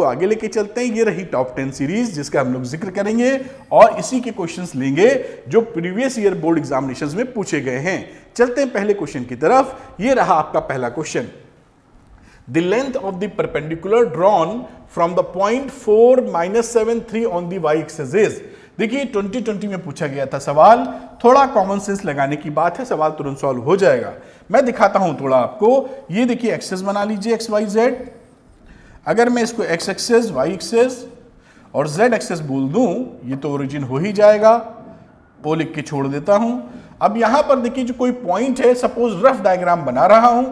तो आगे लेके चलते हैं। ये रही टॉप 10 सीरीज जिसका हम लोग जिक्र करेंगे और इसी के क्वेश्चंस लेंगे जो प्रीवियस ईयर बोर्ड एग्जामिनेशंस में पूछे गए हैं। चलते हैं पहले क्वेश्चन की तरफ। ये रहा आपका पहला question. The length of the perpendicular drawn from the point 4 -7 3 on the y axis is. देखिए 2020 में पूछा गया था सवाल, थोड़ा कॉमन सेंस लगाने की बात है, सवाल तुरंत सॉल्व हो जाएगा। मैं दिखाता हूं थोड़ा आपको। ये देखिए एक्सिस बना लीजिए x y z। अगर मैं इसको x एक्सिस y एक्सिस और z एक्सिस बोल दूं, ये तो ओरिजिन हो ही जाएगा। वो लिख के छोड़ देता हूं। अब यहां पर देखिए जो कोई पॉइंट है, सपोज रफ डायग्राम बना रहा हूं।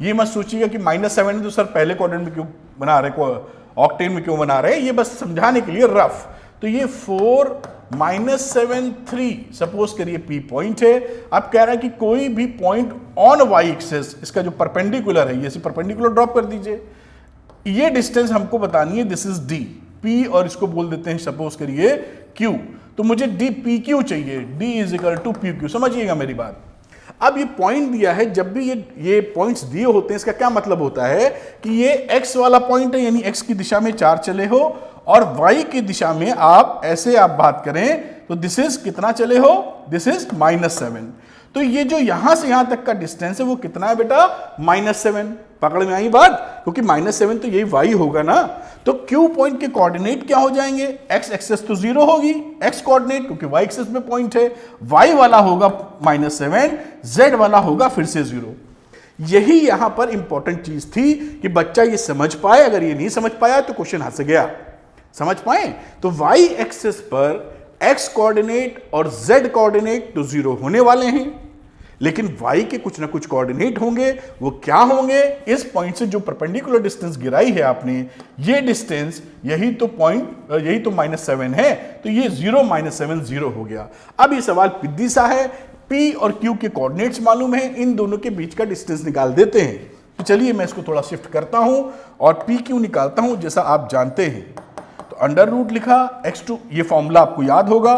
ये मत सोचिएगा कि -7 है तो सर पहले क्वाड्रेंट में क्यों बना रहे, ऑक्टेन में क्यों बना रहे हैं, ये बस समझाने के लिए रफ। तो ये 4 -7 3 सपोज करिए P पॉइंट है। अब कह रहा है कि कोई भी पॉइंट ऑन y एक्सिस, इसका जो परपेंडिकुलर है, ये से परपेंडिकुलर ड्रॉप कर दीजिए। ये डिस्टेंस हमको बतानी है, दिस इज D P, और इसको बोल देते हैं सपोज करिए Q। तो मुझे DPQ चाहिए, D = PQ। समझिएगा मेरी बात। अब ये पॉइंट दिया है, जब भी ये पॉइंट्स दिए होते हैं, इसका क्या मतलब होता है कि ये x वाला पॉइंट है, यानी x की दिशा में 4 चले हो, और y की दिशा में आप ऐसे आप बात करें तो दिस इज कितना चले हो, दिस इज -7। तो ये जो यहां से यहां तक का डिस्टेंस है वो कितना है बेटा, -7। पकड़ में आई बात, क्योंकि -7 तो यही y होगा ना। तो Q पॉइंट के कोऑर्डिनेट क्या हो जाएंगे, x एक्सिस तो 0 होगी, x कोऑर्डिनेट, क्योंकि y एक्सिस में पॉइंट है, y वाला होगा -7, z वाला होगा फिर से 0। यही यहां पर इंपॉर्टेंट चीज थी कि बच्चा ये समझ पाए। अगर ये नहीं समझ पाया तो क्वेश्चन हंस गया। समझ पाए तो y एक्सिस पर x कोऑर्डिनेट और z कोऑर्डिनेट तो 0 होने वाले हैं, लेकिन y के कुछ ना कुछ कोऑर्डिनेट होंगे। वो क्या होंगे, इस पॉइंट से जो परपेंडिकुलर डिस्टेंस गिराई है आपने, ये डिस्टेंस, यही तो पॉइंट, यही तो -7 है, तो ये 0 -7 0 हो गया। अब ये सवाल पिद्दी सा है, P और Q के कोऑर्डिनेट्स मालूम है, इन दोनों के बीच का डिस्टेंस निकाल देते हैं। तो चलिए मैं इसको थोड़ा शिफ्ट करता हूं और PQ निकालता हूं जैसा आप जानते हैं। तो √ लिखा x2, ये फॉर्मूला आपको याद होगा,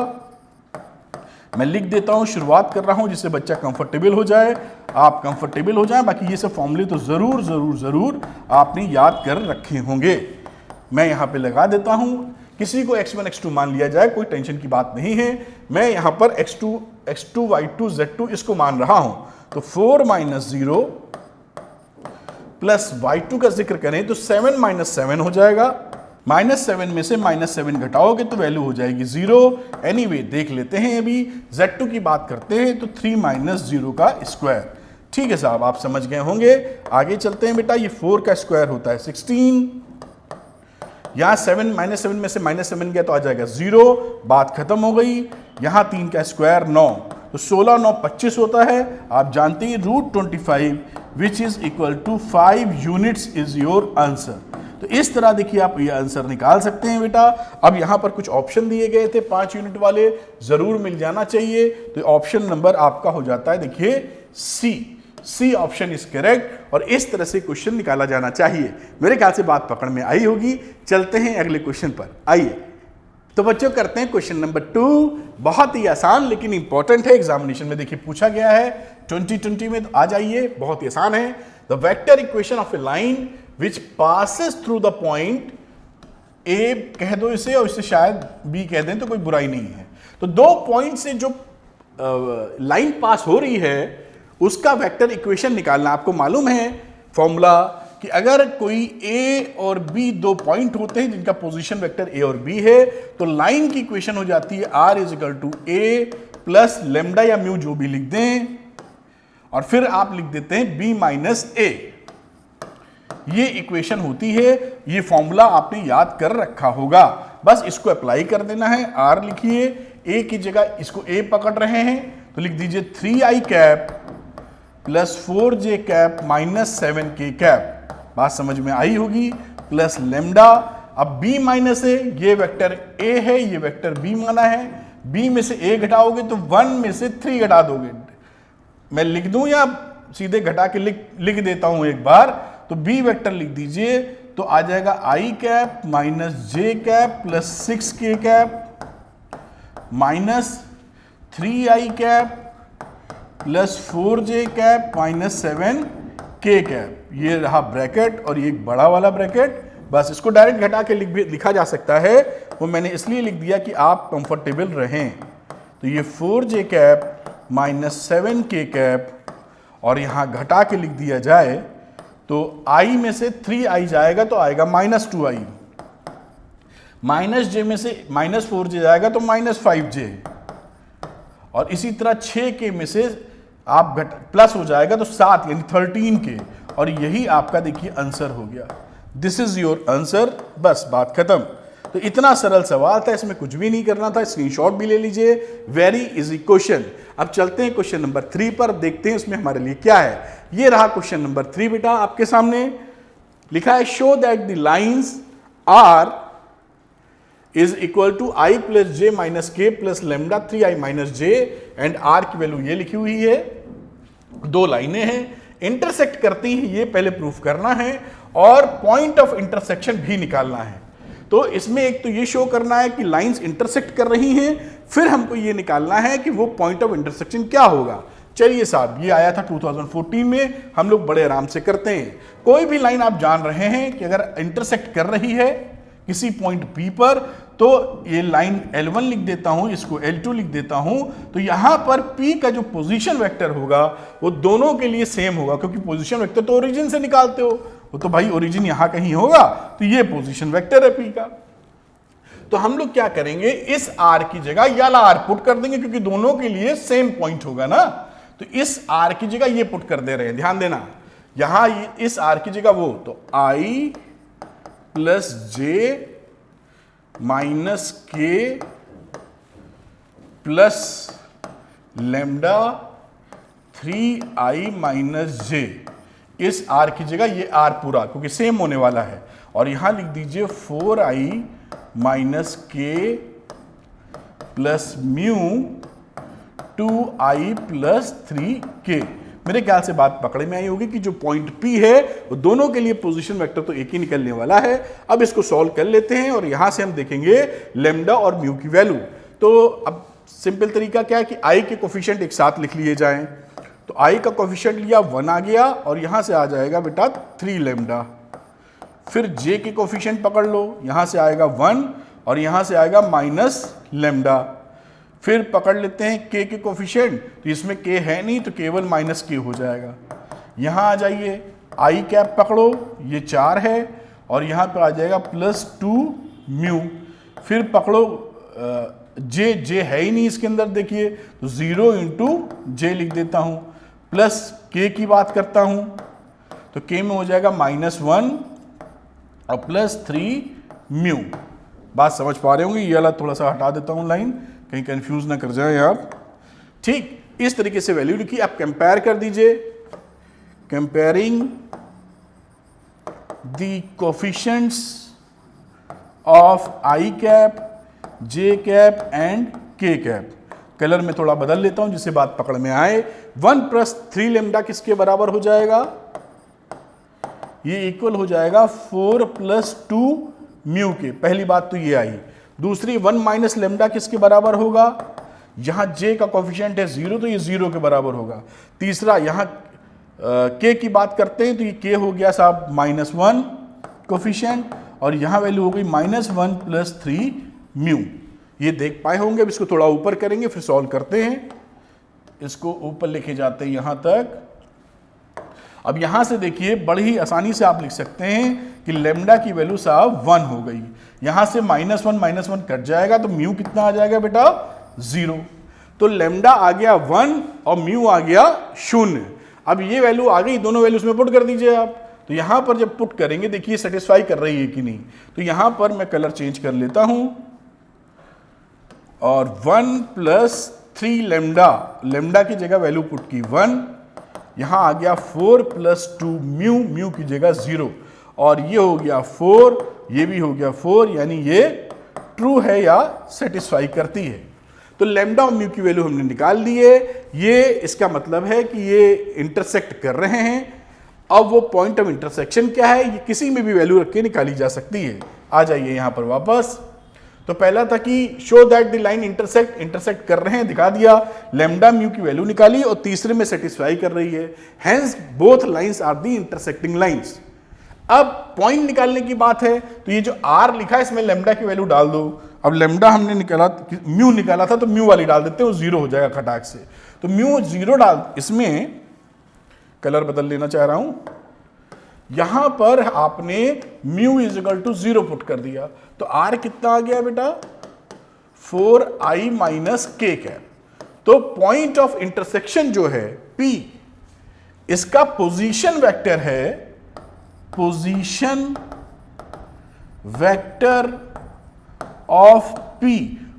मैं लिख देता हूं, शुरुआत कर रहा हूं जिससे बच्चा कंफर्टेबल हो जाए, आप कंफर्टेबल हो जाए। बाकी ये सब फॉर्मूले तो जरूर जरूर जरूर आपने याद कर रखे होंगे। मैं यहां पे लगा देता हूं, किसी को x1 x2 मान लिया जाए, कोई टेंशन की बात नहीं है। मैं यहां पर x2 y2 z2 इसको मान रहा हूं। तो 4 - 0 प्लस y2 का जिक्र करें तो 7 - 7 हो जाएगा। -7 में से -7 घटाओगे तो वैल्यू हो जाएगी 0। एनीवे देख लेते हैं, अभी z2 की बात करते हैं तो 3 - 0 का स्क्वायर। ठीक है साहब, आप समझ गए होंगे। आगे चलते हैं बेटा। ये 4 का स्क्वायर होता है 16। यहां 7 -7 में से -7 गया तो आ जाएगा 0, बात खत्म हो गई। यहां 3 का स्क्वायर 9, तो 16 9 25 होता है। आप जानते हैं √25 which is equal to 5 units is your answer. तो इस तरह देखिए आप ये आंसर निकाल सकते हैं बेटा। अब यहां पर कुछ ऑप्शन दिए गए थे 5 यूनिट वाले, जरूर मिल जाना चाहिए। तो ऑप्शन नंबर आपका हो जाता है, देखिए सी ऑप्शन इज करेक्ट। और इस तरह से क्वेश्चन निकाला जाना चाहिए। मेरे ख्याल से बात पकड़ में आई होगी। चलते हैं अगले क्वेश्चन पर, आइए। तो बच्चों करते हैं क्वेश्चन नंबर 2। बहुत ही आसान लेकिन इंपॉर्टेंट है, एग्जामिनेशन में देखिए पूछा गया है 2020 में। तो आ जाइए, बहुत ही आसान है। The vector equation of A line which passes through the point A कह दो इसे, और इसे शायद बी कह दें तो कोई बुराई नहीं है। तो दो पॉइंट से जो लाइन पास हो रही है उसका वेक्टर इक्वेशन निकालना। आपको मालूम है फॉर्मूला कि अगर कोई ए और बी दो पॉइंट होते हैं जिनका पोजीशन वेक्टर ए और बी है, तो लाइन की इक्वेशन हो जाती है R = A प्लस लेमडा या म्यू जो भी लिख दें, और फिर आप लिख देते हैं B - A। ये इक्वेशन होती है। ये फॉर्मूला आपने याद कर रखा होगा, बस इसको अप्लाई कर देना है। R लिखिए, A की जगह इसको A पकड़ रहे हैं तो लिख दीजिए 3i cap plus 4j cap minus 7k cap. बात समझ में आई होगी। प्लस लेमडा, अब B - A, ये वेक्टर A है, ये वेक्टर B माना है। B में से A घटाओगे तो 1 में से 3 घटा दोगे। मैं लिख दूं या सीधे घटा के लिख देता हूं एक बार। तो B वेक्टर लिख दीजिए, तो आ जाएगा i cap minus j cap plus 6k cap minus 3i cap plus 4j cap minus 7k cap. ये रहा ब्रैकेट और ये एक बड़ा वाला ब्रैकेट बस इसको डायरेक्ट घटा के लिखा जा सकता है, वो मैंने इसलिए लिख दिया कि आप कंफर्टेबल रहें। तो ये 4j cap minus 7k cap, और यहां घटा के लिख दिया जाए तो i में से 3i जाएगा तो आएगा -2i, माइनस j में से -4j जाएगा तो -5j, और इसी तरह 6k में से आप प्लस हो जाएगा तो 7 यानी 13k, और यही आपका देखिए आंसर हो गया। दिस इज योर आंसर, बस बात खत्म। तो इतना सरल सवाल था, इसमें कुछ भी नहीं करना था, स्क्रीनशॉट भी ले लीजिए, वेरी इजी क्वेश्चन। अब चलते हैं क्वेश्चन नंबर 3 पर, देखते हैं इसमें हमारे लिए क्या है। ये रहा क्वेश्चन नंबर 3 बेटा, आपके सामने लिखा है show that the lines R is equal to I plus J minus K plus lambda 3i minus J, and R की वैल्यू ये लिखी हुई है। दो लाइनें हैं, इंटरसेक्ट करती हैं, ये पहले प्रूफ करना है, और पॉइंट ऑफ इंटरसेक्शन भी निकालना है। तो इसमें एक तो ये शो करना है कि लाइंस इंटरसेक्ट कर रही हैं, फिर हमको ये निकालना है कि वो पॉइंट ऑफ इंटरसेक्शन क्या होगा। चलिए साहब, ये आया था 2014 में, हम लोग बड़े आराम से करते हैं। कोई भी लाइन आप जान रहे हैं कि अगर इंटरसेक्ट कर रही है किसी पॉइंट P पर, तो ये लाइन L1 लिख देता हूं, इसको L2 लिख देता हूं। तो यहां पर P का जो पोजीशन वेक्टर होगा वो दोनों के लिए सेम होगा, क्योंकि पोजीशन वेक्टर तो ओरिजिन से निकालते हो, वो तो भाई ओरिजिन यहां कहीं होगा, तो ये पोजीशन वेक्टर है P का। तो हम लोग क्या करेंगे, इस R की जगह वाला R पुट कर देंगे, क्योंकि दोनों के लिए सेम पॉइंट होगा ना। तो इस R की जगह ये पुट कर दे रहे हैं, ध्यान देना, यहां इस R की जगह वो, तो I plus J minus K plus lambda 3i minus जे, इस R की जगह ये R पूरा, क्योंकि सेम होने वाला है, और यहां लिख दीजिए 4i minus K plus mu 2i plus 3k। मेरे ख्याल से बात पकड़े में आई होगी कि जो पॉइंट P है वो दोनों के लिए पोजीशन वेक्टर तो एक ही निकलने वाला है। अब इसको सॉल्व कर लेते हैं, और यहां से हम देखेंगे लेमडा और म्यू की वैल्यू। तो अब सिंपल तरीका क्या है कि i के कोफिशिएंट एक साथ लिख लिए जाएं। तो i का कोफिशिएंट लिया 1 आ गया, और यहां से आ जाएगा बेटा 3 लेमडा। फिर j के कोफिशिएंट पकड़ लो, यहां से आएगा 1 और यहां से आएगा माइनस लेमडा। फिर पकड़ लेते हैं k के कोफिशिएंट, तो इसमें k है नहीं तो केवल माइनस k हो जाएगा। यहां आ जाइए, i कैप पकड़ो, ये 4 है, और यहां पे आ जाएगा प्लस 2 म्यू। फिर पकड़ो j है ही नहीं इसके अंदर, देखिए, तो 0 इंटू जे लिख देता हूं, प्लस k की बात करता हूं, तो k में हो जाएगा -1 और प्लस 3 म्यू। बात समझ पा रहे होंगे, ये वाला थोड़ा सा हटा देता हूं लाइन, कहीं कंफ्यूज ना कर जाए आप। ठीक, इस तरीके से वैल्यू लिखी, आप कंपेयर कर दीजिए, comparing the coefficients of I cap, J cap and के कैप। कलर में थोड़ा बदल लेता हूं जिससे बात पकड़ में आए। 1 प्लस 3 लेमडा किसके बराबर हो जाएगा, ये इक्वल हो जाएगा 4 प्लस 2 म्यू के। पहली बात तो ये आई। दूसरी 1 माइनस लेमडा किसके बराबर होगा, यहां j का कोफिशिएंट है 0 तो ये 0 के बराबर होगा। तीसरा यहां k की बात करते हैं तो ये k हो गया साहब -1 कोफिशिएंट, और यहां वैल्यू हो गई -1 प्लस 3 म्यू। ये देख पाए होंगे। अब इसको थोड़ा ऊपर करेंगे, फिर सॉल्व करते हैं। इसको ऊपर लेके जाते हैं यहां तक। अब यहां से देखिए, बड़ी ही आसानी से आप लिख सकते हैं कि लेमडा की वैल्यू साहब 1 हो गई। यहां से -1 कट जाएगा तो म्यू कितना आ जाएगा बेटा, 0। तो लेमडा आ गया 1 और म्यू आ गया 0। अब ये वैल्यू आ गई, दोनों वैल्यूज में पुट कर दीजिए आप। तो यहां पर जब पुट करेंगे, देखिए सेटिस्फाई कर रही है कि नहीं। तो यहां पर मैं कलर चेंज कर लेता हूं, और 1 प्लस 3 लेमडा, लेमडा की जगह वैल्यू पुट की 1, यहां आ गया 4 प्लस 2 म्यू, म्यू की जगह 0, और ये हो गया 4, ये भी हो गया 4, यानी ये ट्रू है या सेटिस्फाई करती है। तो लेमडा और म्यू की वैल्यू हमने निकाल ली है। ये इसका मतलब है कि ये इंटरसेक्ट कर रहे हैं। अब वो पॉइंट ऑफ इंटरसेक्शन क्या है, ये किसी में भी वैल्यू रख के निकाली जा सकती है। आ जाइए यहां पर वापस। तो पहला था कि show that the line intersect कर रहे हैं, दिखा दिया, लेमडा म्यू की वैल्यू निकाली, और तीसरे में सेटिस्फाई कर रही है। Hence both lines are the intersecting lines. अब पॉइंट निकालने की बात है, तो ये जो आर लिखा है इसमें लेमडा की वैल्यू डाल दो। अब लेमडा हमने निकाला, म्यू निकाला था, तो म्यू वाली डाल देते हैं, वो जीरो हो जाएगा खटाक से। तो म्यू जीरो डाल, इसमें कलर बदल लेना चाह रहा हूं, यहां पर आपने mu is equal to 0 put कर दिया, तो आर कितना आ गया बेटा 4i माइनस के कैप। तो पॉइंट ऑफ इंटरसेक्शन जो है P, इसका पोजीशन वेक्टर है, पोजीशन वेक्टर ऑफ P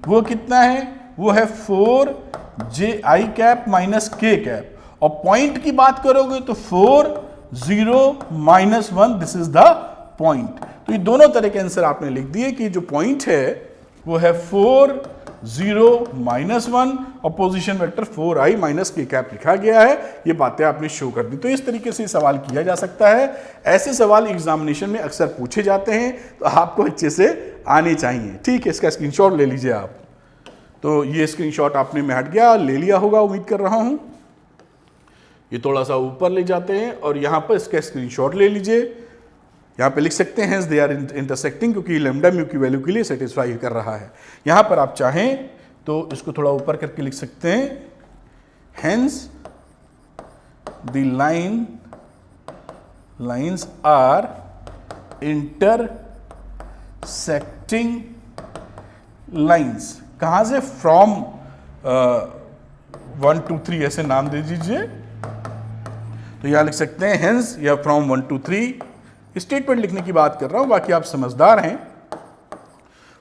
वो कितना है, वो है 4ji कैप माइनस के कैप। और पॉइंट की बात करोगे तो 4 0 minus 1, this is the point. तो ये दोनों तरह के आंसर आपने लिख दिए कि जो पॉइंट है वो है 4 0 माइनस 1 और पोजीशन वेक्टर 4i माइनस के कैप लिखा गया है। ये बातें आपने शो कर दी। तो इस तरीके से सवाल किया जा सकता है। ऐसे सवाल एग्जामिनेशन में अक्सर पूछे जाते हैं, तो आपको अच्छे से आने चाहिए। ठीक है, इसका स्क्रीनशॉट ले लीजिए आप। तो ये स्क्रीनशॉट आपने में हट गया, ले लिया होगा उम्मीद कर रहा हूं। ये थोड़ा सा ऊपर ले जाते हैं और यहां पर इसका स्क्रीनशॉट ले लीजिए। यहां पे लिख सकते हैं दे आर इंटरसेक्टिंग, क्योंकि लैम्डा म्यू की वैल्यू के लिए सेटिस्फाई कर रहा है। यहां पर आप चाहें तो इसको थोड़ा ऊपर करके लिख सकते हैं, hence the lines are intersecting lines. कहां से, फ्रॉम 1 2 3 ऐसे नाम दे दीजिए। तो यहां लिख सकते हैं हेंस या फ्रॉम 1 2 3। स्टेटमेंट लिखने की बात कर रहा हूं, बाकी आप समझदार हैं।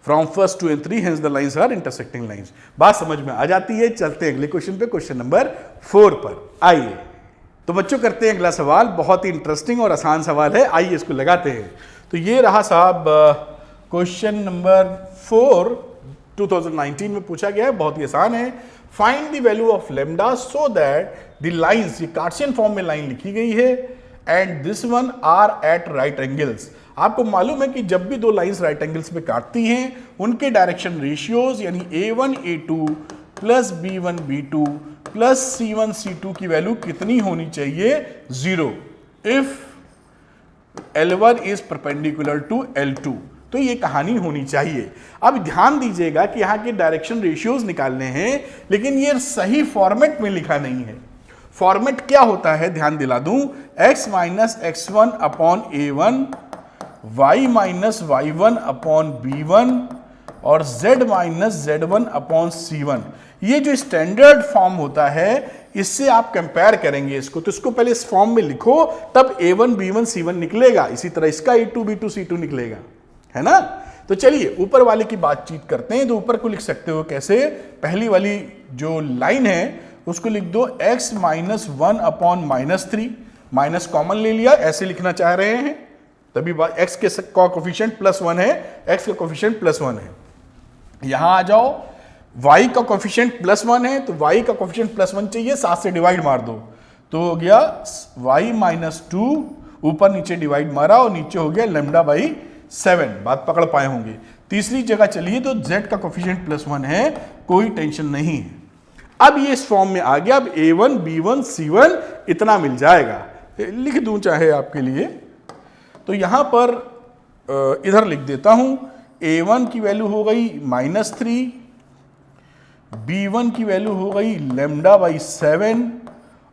From 1 2 and 3 hence the lines are intersecting lines. बात समझ में आ जाती है। चलते हैं अगले क्वेश्चन पे, क्वेश्चन नंबर 4 पर। आइए तो बच्चों करते हैं अगला सवाल। बहुत ही इंटरेस्टिंग और आसान सवाल है, आइए इसको लगाते हैं। तो ये रहा साहब क्वेश्चन नंबर 4, 2019 में पूछा गया है, बहुत ही आसान है। Find the value of lambda so that the lines, ये कार्टेशियन फॉर्म में लाइन लिखी गई है, and this one are at right angles. आपको मालूम है कि जब भी दो लाइंस राइट एंगल्स में काटती हैं, उनके डायरेक्शन रेशियोज यानी a1 a2 plus b1 b2 plus c1 c2 की वैल्यू कितनी होनी चाहिए, 0 if L1 is perpendicular to L2। तो ये कहानी होनी चाहिए। अब ध्यान दीजिएगा कि यहां के डायरेक्शन रेशियोज निकालने हैं, लेकिन ये सही फॉर्मेट में लिखा नहीं है। फॉर्मेट क्या होता है ध्यान दिला दूं, x minus x1 upon a1, y minus y1 upon b1 और z minus z1 upon c1। ये जो स्टैंडर्ड फॉर्म होता है, इससे आप कंपेयर करेंगे इसको। तो इसको पहले इस फॉर्म में लिखो, तब a1 b1 c1 निकलेगा। इसी तरह इसका a2 b2 c2 निकलेगा, है ना। तो चलिए ऊपर वाले की बातचीत करते हैं। तो ऊपर को लिख सकते हो कैसे, पहली वाली जो लाइन है उसको लिख दो x minus 1 upon minus 3, minus common ले लिया, ऐसे लिखना चाह रहे हैं, तभी x के कोफिशिएंट +1 है, x का कोफिशिएंट +1 है। यहां आ जाओ, y का कोफिशिएंट +1 है, तो y का कोफिशिएंट +1 चाहिए, 7 से डिवाइड मार दो तो हो गया y माइनस 2, ऊपर नीचे डिवाइड मारा और नीचे हो गया लैम्डा बाई 7। बात पकड़ पाए होंगे। तीसरी जगह चलिए तो z का कोफिशिएंट +1 है, कोई टेंशन नहीं है। अब ये इस फॉर्म में आ गया। अब a1 b1 c1 इतना मिल जाएगा, लिख दूं चाहे आपके लिए। तो यहां पर इधर लिख देता हूं, a1 की वैल्यू हो गई -3, b1 की वैल्यू हो गई लैम्डा बाई 7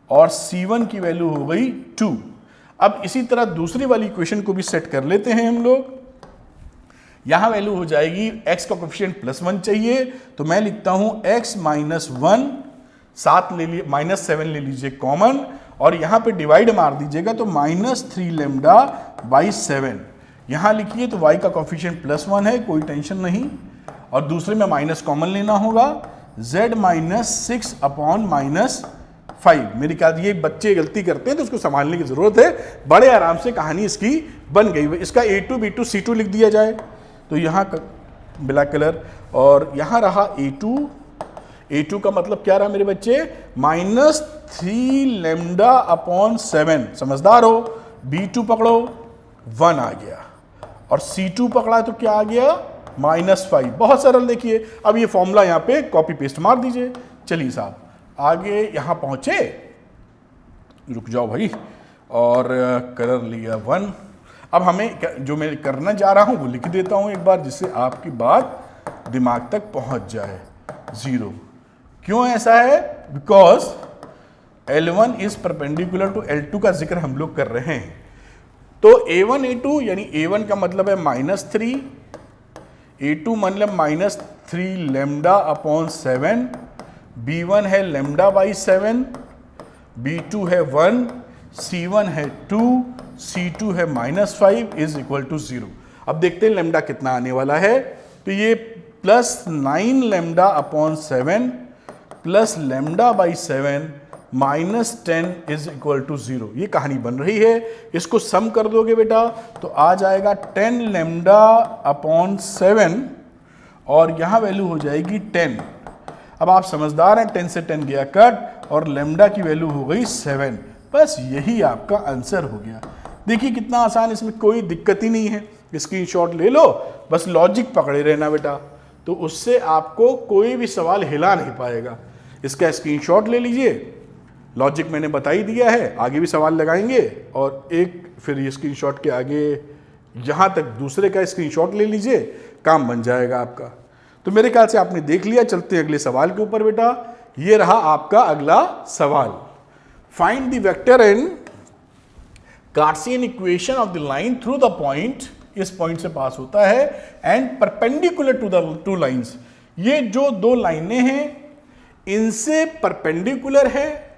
और c1 की वैल्यू हो गई 2। अब इसी तरह दूसरी वाली इक्वेशन को भी सेट कर लेते हैं हम लोग। यहां वैल्यू हो जाएगी, x का कोफिशिएंट +1 चाहिए, तो मैं लिखता हूं x माइनस 1, 7 ले लिए, -7 ले लीजिए कॉमन, और यहां पे डिवाइड मार दीजिएगा तो -3 लैम्डा बाई 7। यहां लिखिए तो y का कोफिशिएंट +1 है, कोई टेंशन नहीं, और दूसरे में माइनस कॉमन लेना होगा, z माइनस 6 अपॉन -5। मेरे ख्याल ये बच्चे गलती करते हैं तो उसको संभालने की जरूरत है। बड़े आराम से कहानी इसकी बन गई। इसका a2 b2 c2 लिख दिया जाए, तो यहाँ ब्लैक कलर, और यहाँ रहा a2 का मतलब क्या रहा मेरे बच्चे, -3 लैम्डा अपॉन 7। समझदार हो। b2 पकड़ो, 1 आ गया, और c2 पकड़ा तो क्या आ गया, -5। बहुत सरल। देखिए अब ये फॉर्मूला यहाँ पे कॉपी पेस्ट मार दीजिए। चलिए साहब आगे यहाँ पहुंचे, रुक जाओ भाई, और कलर लिया 1। अब हमें जो मैं करना जा रहा हूं वो लिख देता हूं एक बार, जिससे आपकी बात दिमाग तक पहुंच जाए। 0 क्यों ऐसा है? Because L1 is perpendicular to L2 का जिक्र हम लोग कर रहे हैं। तो A1 A2 यानी A1 का मतलब है -3, A2 मतलब -3 लैम्डा अपॉन 7, B1 है लैम्डा बाई 7, B2 है 1, C1 है 2, C2 है -5 इज इक्वल टू 0। अब देखते हैं लैम्डा कितना आने वाला है। तो ये +9 lambda upon 7 plus lambda by 7 -10 is equal to 0। ये कहानी बन रही है। इसको सम कर दोगे बेटा तो आ जाएगा 10 लैम्डा अपॉन 7 और यहां वैल्यू हो जाएगी 10। अब आप समझदार हैं, 10 से 10 गया कट और लैम्डा की वैल्यू हो गई 7। बस यही आपका आंसर हो गया। देखिए कितना आसान, इसमें कोई दिक्कत ही नहीं है। स्क्रीनशॉट ले लो, बस लॉजिक पकड़े रहना बेटा, तो उससे आपको कोई भी सवाल हिला नहीं पाएगा। इसका स्क्रीनशॉट ले लीजिए, लॉजिक मैंने बता ही दिया है, आगे भी सवाल लगाएंगे और एक फिर ये स्क्रीनशॉट के आगे यहां तक दूसरे का स्क्रीनशॉट ले लीजिए, काम बन जाएगा आपका। तो मेरे ख्याल से आपने देख लिया। चलते हैं अगले सवाल के ऊपर बेटा। ये रहा आपका अगला सवाल। Find the vector in Cartesian equation of the line through the point, इस पॉइंट से पास होता है, and perpendicular to the two lines. ये जो दो लाइनें हैं इनसे परपेंडिकुलर है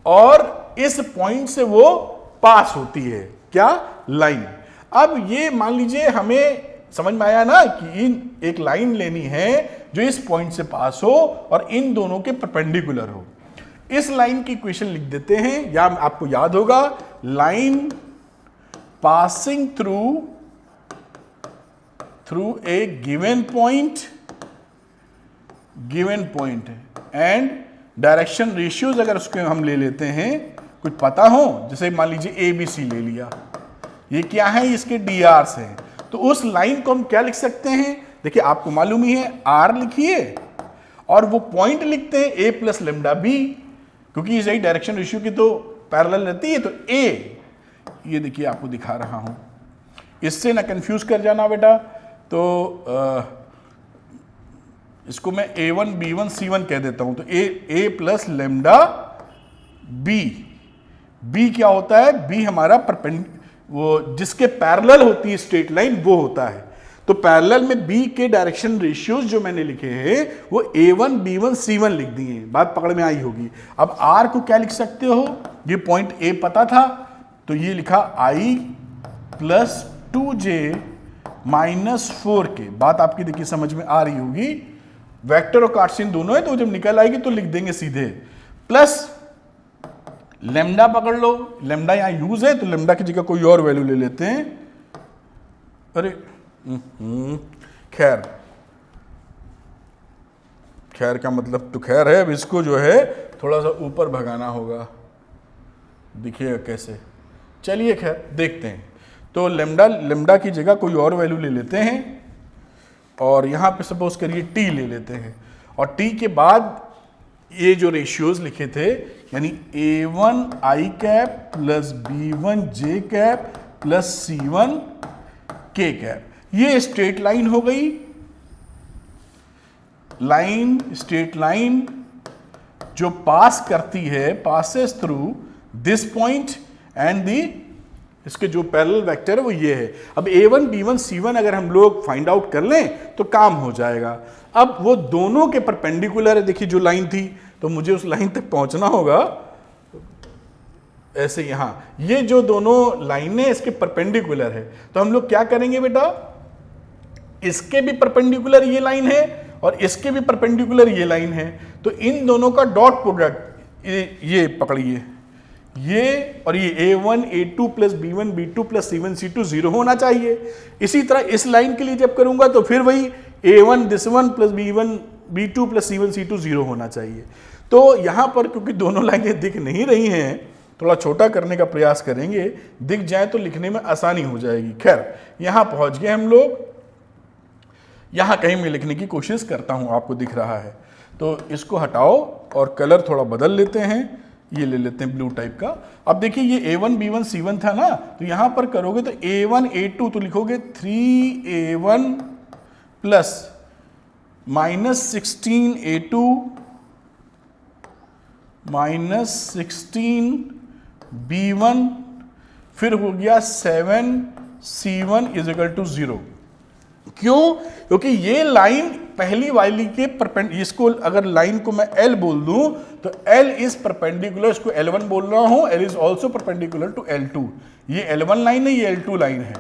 और इस पॉइंट से वो पास होती है। क्या? लाइन। अब ये मान लीजिए हमें समझ में आया ना कि इन एक लाइन लेनी है जो इस पॉइंट से पास हो और इन दोनों के परपेंडिकुलर हो। इस लाइन की इक्वेशन लिख देते हैं, या आपको याद होगा, line passing through a given point and direction ratios अगर उसके हम ले लेते हैं, कुछ पता हो, जैसे मान लीजिए ABC ले लिया, ये क्या है, इसके DRs हैं, तो उस लाइन को हम क्या लिख सकते हैं? देखिए आपको मालूम ही है, R लिखिए और वो पॉइंट लिखते हैं A प्लस लैम्डा B, क्योंकि यही डायरेक्शन रेशियो की तो पैरेलल रहती है। तो A, ये देखिए आपको दिखा रहा हूं, इससे ना कंफ्यूज कर जाना बेटा। तो इसको मैं A1 B1 C1 कह देता हूं। तो A प्लस लैम्डा B क्या होता है? B हमारा वो जिसके पैरेलल होती है स्ट्रेट लाइन वो होता है। तो पैरेलल में B के डायरेक्शन रेशियोज जो मैंने लिखे हैं वो A1 B1 C1 लिख दिए। बात पकड़ में आई होगी। अब R को क्या लिख सकते हो? ये पॉइंट A पता था तो ये लिखा I plus 2J minus 4K। बात आपकी देखिए समझ में आ रही होगी। वेक्टर और कार्टेशियन दोनों है, तो जब निकल आएगी तो लिख देंगे सीधे। प्लस लैम्डा पकड़ लो, लैम्डा यहां यूज है तो लैम्डा की जगह कोई और वैल्यू ले लेते हैं। अरे खैर का मतलब तो खैर है। अब इसको जो है थोड़ा सा ऊपर भगाना होगा, दिखिएगा कैसे। चलिए खैर देखते हैं। तो लैम्डा की जगह कोई और वैल्यू ले लेते हैं और यहां पे सपोज करिए T ले लेते हैं, और T के बाद ये जो रेशियोज लिखे थे, यानी A1 I cap plus B1 J cap plus C1 K cap, ये स्ट्रेट लाइन हो गई। स्ट्रेट लाइन जो पास करती है, passes through this point and इसके जो पैरेलल वेक्टर है वो ये है। अब A1 B1 C1 अगर हम लोग फाइंड आउट कर लें तो काम हो जाएगा। अब वो दोनों के परपेंडिकुलर है। देखिए जो लाइन थी, तो मुझे उस लाइन तक पहुंचना होगा ऐसे। यहां ये जो दोनों लाइनें इसके परपेंडिकुलर है, तो हम लोग क्या करेंगे बेटा, इसके भी परपेंडिकुलर ये लाइन है और इसके भी परपेंडिकुलर ये लाइन है, तो इन दोनों का डॉट प्रोडक्ट ये पकड़िए, ये और ये A1 A2 plus B1 B2 plus C1 C2 0 होना चाहिए। इसी तरह इस लाइन के लिए जब करूंगा तो फिर वही A1 this one plus B1 B2 plus C1 C2 0 होना चाहिए। तो यहां पर क्योंकि दोनों लाइनें दिख नहीं रही हैं, थोड़ा छोटा करने का प्रयास करेंगे, दिख जाए तो लिखने में आसानी हो जाएगी। खैर यहां पहुंच गए हम लोग। यहां कहीं मैं लिखने की कोशिश करता हूं, आपको दिख रहा है, तो इसको हटाओ और कलर थोड़ा बदल लेते हैं। ये ले लेते हैं ब्लू टाइप का। अब देखिए ये A1 B1 C1 था ना, तो यहां पर करोगे तो A1 A2 तो लिखोगे 3A1 प्लस -16A2 -16B1, फिर हो गया 7C1 इज इक्वल टू 0। क्यों? क्योंकि ये लाइन पहली वाली के परपेंडिकुलर, इसको अगर लाइन को मैं L बोल दूं तो L इज परपेंडिकुलर, इसको L1 बोल रहा हूं, L is also perpendicular to L2। ये L1 लाइन है, ये L2 लाइन है।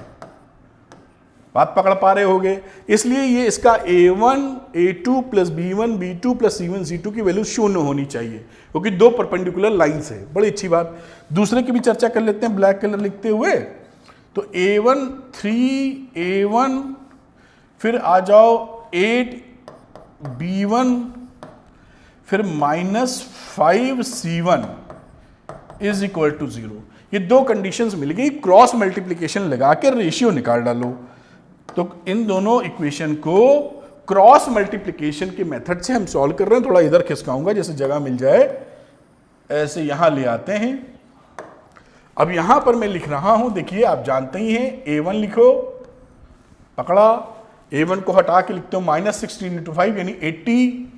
बात पकड़ पा रहे होगे? इसलिए ये इसका A1 A2 plus B1 B2 plus C1 C2 की वैल्यू 0 होनी चाहिए, क्योंकि दो परपेंडिकुलर लाइन्स है। बड़ी अच्छी बात। दूसरे की भी चर्चा कर लेते हैं ब्लैक कलर लिखते हुए। तो A1 3A1, फिर आ जाओ 8B1, फिर -5C1 इज इक्वल टू 0। ये दो कंडीशंस मिल गई। क्रॉस मल्टीप्लीकेशन लगा के रेशियो निकाल डालो। तो इन दोनों इक्वेशन को क्रॉस मल्टीप्लीकेशन के मेथड से हम सॉल्व कर रहे हैं। थोड़ा इधर खिसकाऊंगा जैसे जगह मिल जाए, ऐसे यहां ले आते हैं। अब यहां पर मैं लिख रहा हूं, देखिए आप जानते ही हैं, A1 लिखो, पकड़ा, A1 को हटा के लिखते हो -16 × 5 यानी 80,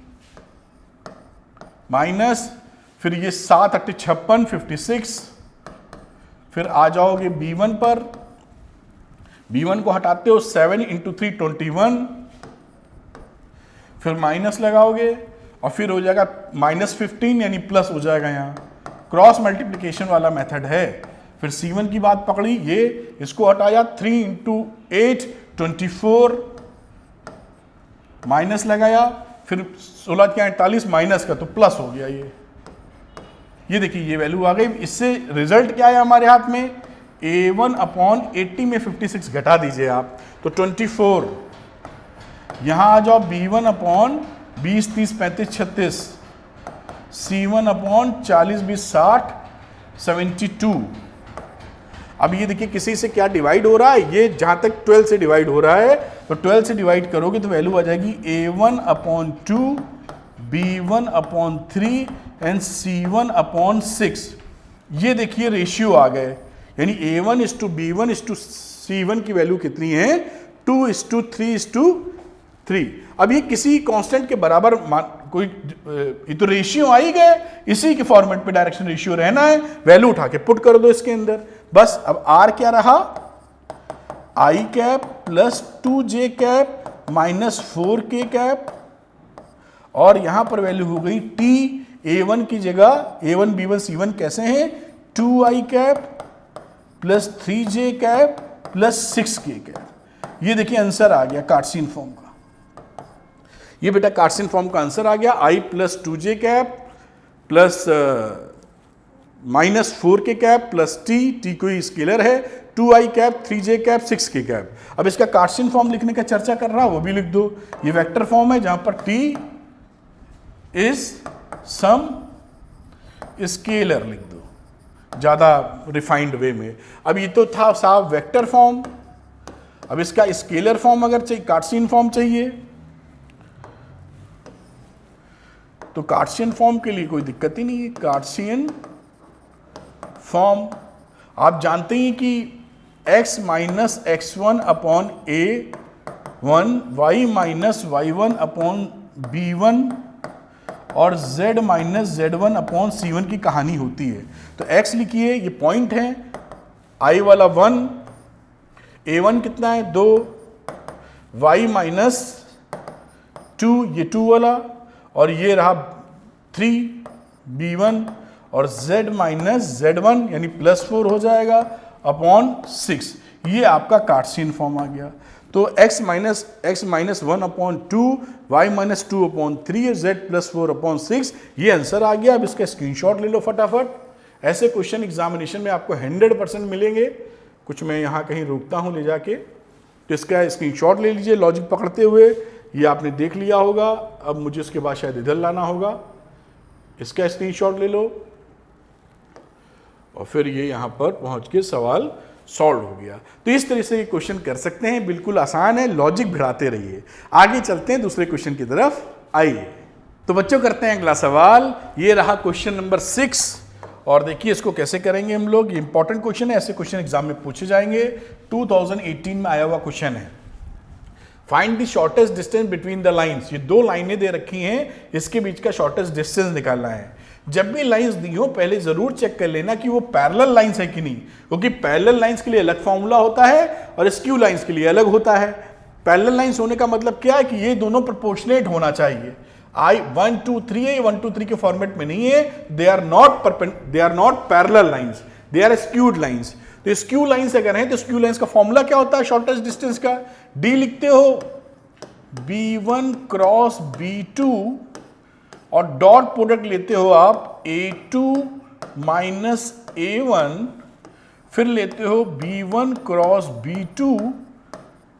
माइनस फिर ये 7 8 56 56, फिर आ जाओगे B1 पर, B1 को हटाते हो 7 × 3 21, फिर माइनस लगाओगे और फिर हो जाएगा -15 यानी प्लस हो जाएगा। यहाँ क्रॉस मल्टीप्लिकेशन वाला मेथड है। फिर C1 की बात पकड़ी, ये इसको हटाया 3 × 8 24, माइनस लगाया, फिर 16 क्या 48 माइनस का तो प्लस हो गया। ये देखिए ये वैल्यू आ गई। इससे रिजल्ट क्या है हमारे हाथ में? A1/80 में 56 घटा दीजिए आप तो 24। यहां आ जाओ B1/20 30 35 36, C1/40 20 60 72। अब ये देखिए किसी से क्या डिवाइड हो रहा है, ये जहां तक 12 से डिवाइड हो रहा है तो 12 से डिवाइड करोगे तो वैल्यू आ जाएगी A1/2 B1/3 एंड C1/6। ये देखिए रेशियो आ गए, यानी A1:B1:C1 की वैल्यू कितनी है? 2:3:3। अब ये किसी कांस्टेंट के बराबर कोई, ये तो रेशियो आ ही गए, इसी के फॉर्मेट पे डायरेक्शन रेशियो रहना है। वैल्यू उठा के पुट कर दो इसके अंदर बस। अब R क्या रहा? I cap plus 2J cap minus 4K cap, और यहां पर वैल्यू हो गई T। A1 की जगह A1 B1 C1 कैसे हैं? 2I cap plus 3J cap plus 6K cap. ये देखिए आंसर आ गया कार्टेशियन फॉर्म का। ये बेटा कार्टेशियन फॉर्म का आंसर आ गया। I plus 2J cap plus minus 4K cap plus T कोई स्केलर है, 2I cap 3J cap 6K cap. अब इसका कार्टेशियन फॉर्म लिखने का चर्चा कर रहा, वो भी लिख दो। ये वेक्टर फॉर्म है जहां पर T इज सम स्केलर लिख दो ज्यादा रिफाइंड वे में। अब ये तो था साहब वेक्टर फॉर्म। अब इसका स्केलर फॉर्म अगर चाहिए, कार्टेशियन फॉर्म चाहिए, तो कार्टेशियन फॉर्म के लिए कोई दिक्कत ही नहीं है। कार्टेशियन फॉर्म आप जानते हैं कि x minus x1/A1 y minus y1/B1 और z माइनस z1/C1 की कहानी होती है। तो x लिखिए, ये पॉइंट है, i वाला 1, A1 कितना है 2, y माइनस 2 ये 2 वाला, और ये रहा 3 B1 और z माइनस z1 यानी +4 हो जाएगा अपॉन 6। ये आपका कार्टेशियन फॉर्म आ गया। तो x minus 1/2 y minus 2/3 z plus 4/6 ये आंसर आ गया। अब इसका स्क्रीनशॉट ले लो फटाफट। ऐसे क्वेश्चन एग्जामिनेशन में आपको 100% मिलेंगे। कुछ मैं यहाँ कहीं रोकता हूँ ले जाके, तो इसका स्क्रीनशॉट ले लीजिए लॉजिक पकड़ते हुए। ये आपने देख लिया होगा, अब मुझे उसके बाद शायद इधर लाना होगा। इसका स्क्रीनशॉट ले लो और फिर ये यहाँ पर पहुँच के सवाल सॉल्व हो गया। तो इस तरह से ये क्वेश्चन कर सकते हैं, बिल्कुल आसान है, लॉजिक भिड़ाते रहिए। आगे चलते हैं दूसरे क्वेश्चन की तरफ, आइए। तो बच्चों करते हैं अगला सवाल। ये रहा क्वेश्चन नंबर 6 और देखिए इसको कैसे करेंगे हम लोग, ये इंपॉर्टेंट क्वेश्चन है, ऐसे क्वेश्चन एग्जाम में पूछे जाएंगे। 2018 में आया हुआ क्वेश्चन है। Find the shortest distance between the lines. ये दो लाइनें दे रखी हैं, इसके बीच का शॉर्टेस्ट डिस्टेंस निकालना है। जब भी लाइंस दी हो पहले जरूर चेक कर लेना कि वो पैरेलल लाइंस है कि नहीं, क्योंकि पैरेलल लाइंस के लिए अलग फॉर्मूला होता है और स्क्यू लाइंस के लिए अलग होता है। पैरेलल लाइंस होने का मतलब क्या है कि ये दोनों प्रोपोर्शनेट होना चाहिए। आई 1 2 3 है, 1 2 3 के फॉर्मेट में नहीं है। They are not parallel lines, they are skewed lines. तो स्क्यू लाइंस अगर है तो स्क्यू लाइंस का फॉर्मूला क्या होता है शॉर्टेस्ट डिस्टेंस का? डी लिखते हो B1 क्रॉस B2 और डॉट प्रोडक्ट लेते हो आप A2 माइनस A1, फिर लेते हो B1 क्रॉस B2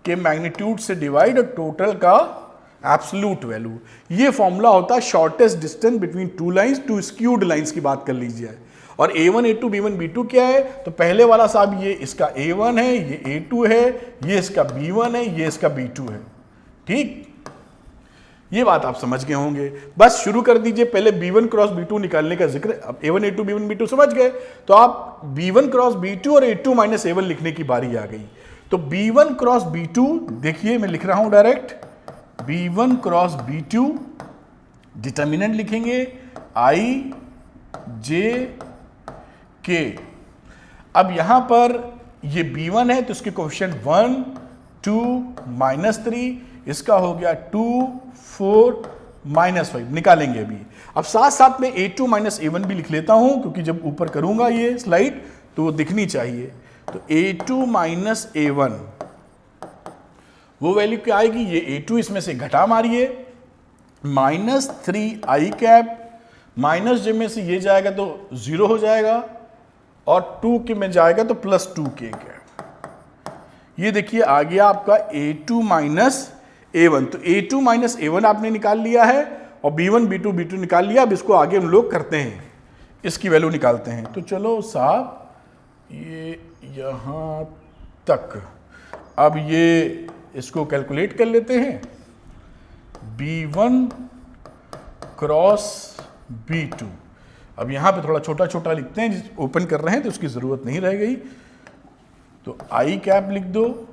के मैग्नीट्यूड से डिवाइड और टोटल का एब्सोल्यूट वैल्यू। ये फॉर्मूला होता है shortest distance between two lines, two skewed lines की बात कर लीजिए। और A1 A2 B1 B2 क्या है? तो पहले वाला साहब ये इसका A1 है, ये A2 है, ये इसका B1 है, ये इसका B2 है। ठीक, ये बात आप समझ गए होंगे। बस शुरू कर दीजिए। पहले B1 क्रॉस B2 निकालने का जिक्र, अब A1 A2 B1 B2 समझ गए तो आप B1 क्रॉस B2 और A2 माइनस A1 लिखने की बारी आ गई। तो B1 क्रॉस B2, देखिए मैं लिख रहा हूं direct, B1 cross B2, determinant लिखेंगे I J K। अब यहां पर ये B1 है तो इसके कोएफिशिएंट 1 2 -3, इसका हो गया 2 4 -5 निकालेंगे अभी। अब साथ साथ में A2 माइनस A1 भी लिख लेता हूं, क्योंकि जब ऊपर करूंगा ये स्लाइड तो वो दिखनी चाहिए। तो A2 माइनस A1 वो वैल्यू क्या आएगी? ये A2 इसमें से घटा मारिए, -3i कैप, माइनस जे में से ये जाएगा तो 0 हो जाएगा और 2 के में जाएगा तो +2k कैप। ये देखिए आ गया आपका A2 माइनस A1। तो A2 माइनस A1 आपने निकाल लिया है और B1 B2 B2 निकाल लिया। अब इसको आगे हम लोग करते हैं, इसकी वैल्यू निकालते हैं। तो चलो साहब ये यहां तक, अब ये इसको कैलकुलेट कर लेते हैं। B1 क्रॉस B2, अब यहां पे थोड़ा छोटा छोटा लिखते हैं, ओपन कर रहे हैं तो उसकी जरूरत नहीं रह गई। तो I कैप लिख दो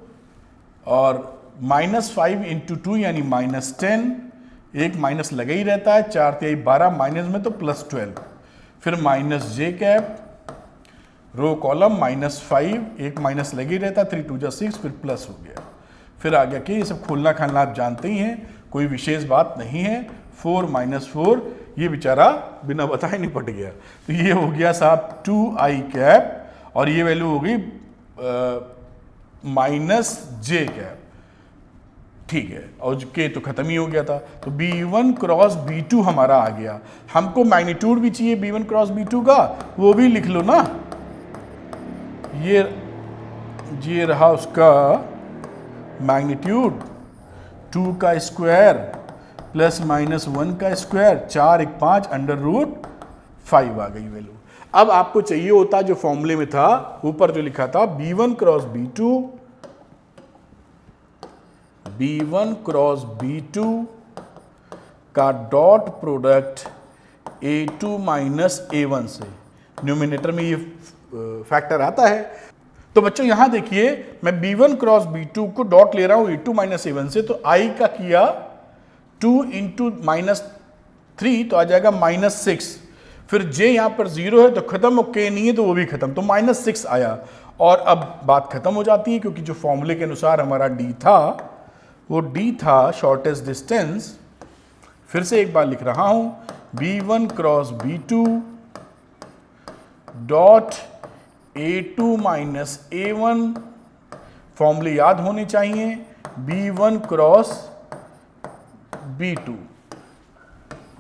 और -5 × 2 यानी -10, एक माइनस लगा ही रहता है, 4 × 3 12, माइनस में तो +12, फिर -j कैप, रो कॉलम -5, एक माइनस लगी रहता, 3 2 6, फिर प्लस हो गया। फिर आ गया कि ये सब खोलना खाना आप जानते ही हैं, कोई विशेष बात नहीं है। 4 - 4, ये बेचारा बिना बताए निपट गया। तो ये हो गया साहब 2i कैप और ये वैल्यू हो गई -j कैप। ठीक है, और के तो खत्म ही हो गया था। तो B1 क्रॉस B2 हमारा आ गया। हमको मैग्नीट्यूड भी चाहिए B1 क्रॉस B2 का, वो भी लिख लो ना। ये रहा उसका मैग्नीट्यूड, 2 का स्क्वायर प्लस -1 का स्क्वायर, 4 1 5 √5 आ गई वैल्यू। अब आपको चाहिए होता जो फॉर्मूले में था, ऊपर जो लिखा था B1 क्रॉस B2 का dot product A2 minus A1 से, न्यूमिनेटर में ये फैक्टर आता है। तो बच्चों यहां देखिए मैं B1 cross B2 co dot ले रहा हूं A2 माइनस A1 से, तो I का किया 2 × -3 तो आ जाएगा -6, फिर J यहां पर 0 है तो खत्म, और K नहीं है तो वो भी खत्म, तो -6 आया। और अब बात खत्म हो जाती है, क्योंकि जो फॉर्मूले के अनुसार हमारा D था वो D था शॉर्टेस्ट डिस्टेंस। फिर से एक बार लिख रहा हूं B1 cross B2 dot A2 minus A1, फॉर्मूले याद होने चाहिए, B1 क्रॉस B2।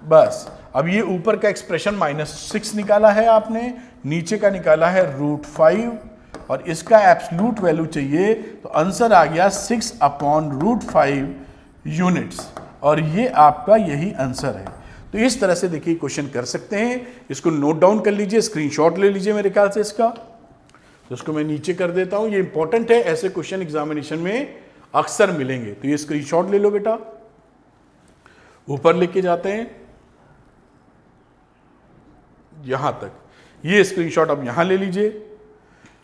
बस अब ये ऊपर का एक्सप्रेशन -6 निकाला है आपने, नीचे का निकाला है √5 और इसका एब्सोल्यूट वैल्यू चाहिए, तो आंसर आ गया 6/√5 यूनिट्स, और ये आपका यही आंसर है। तो इस तरह से देखिए क्वेश्चन कर सकते हैं। इसको नोट डाउन कर लीजिए, स्क्रीनशॉट ले लीजिए मेरे ख्याल से इसका। तो इसको मैं नीचे कर देता हूं, ये इंपॉर्टेंट है, ऐसे क्वेश्चन एग्जामिनेशन में अक्सर मिलेंगे। तो ये स्क्रीनशॉट ले लो बेटा, ऊपर लेके जाते हैं यहां तक। ये स्क्रीनशॉट अब यहां ले लीजिए।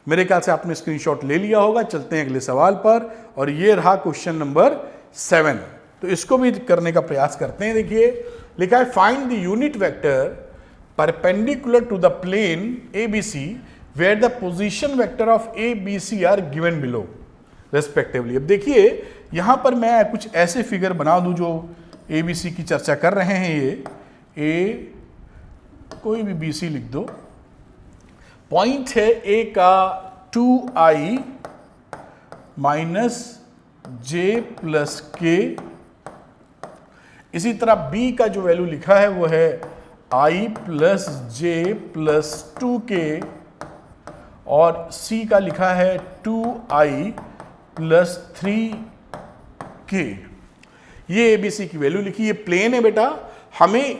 मेरे ख्याल से आपने स्क्रीनशॉट ले लिया होगा। चलते हैं अगले सवाल पर, और ये रहा क्वेश्चन नंबर 7। तो इसको भी करने का प्रयास करते हैं। देखिए लिखा है find the unit vector perpendicular to the plane ABC where the position vector of ABC are given below respectively. अब देखिए यहां पर मैं कुछ ऐसे फिगर बना दूं जो ABC की चर्चा कर रहे हैं। ये A कोई भी BC लिख दो, पॉइंट है A का 2i minus J plus K। इसी तरह B का जो वैल्यू लिखा है वो है I plus J plus 2K, और C का लिखा है 2i प्लस 3K। ये ABC की वैल्यू लिखी। ये प्लेन है बेटा, हमें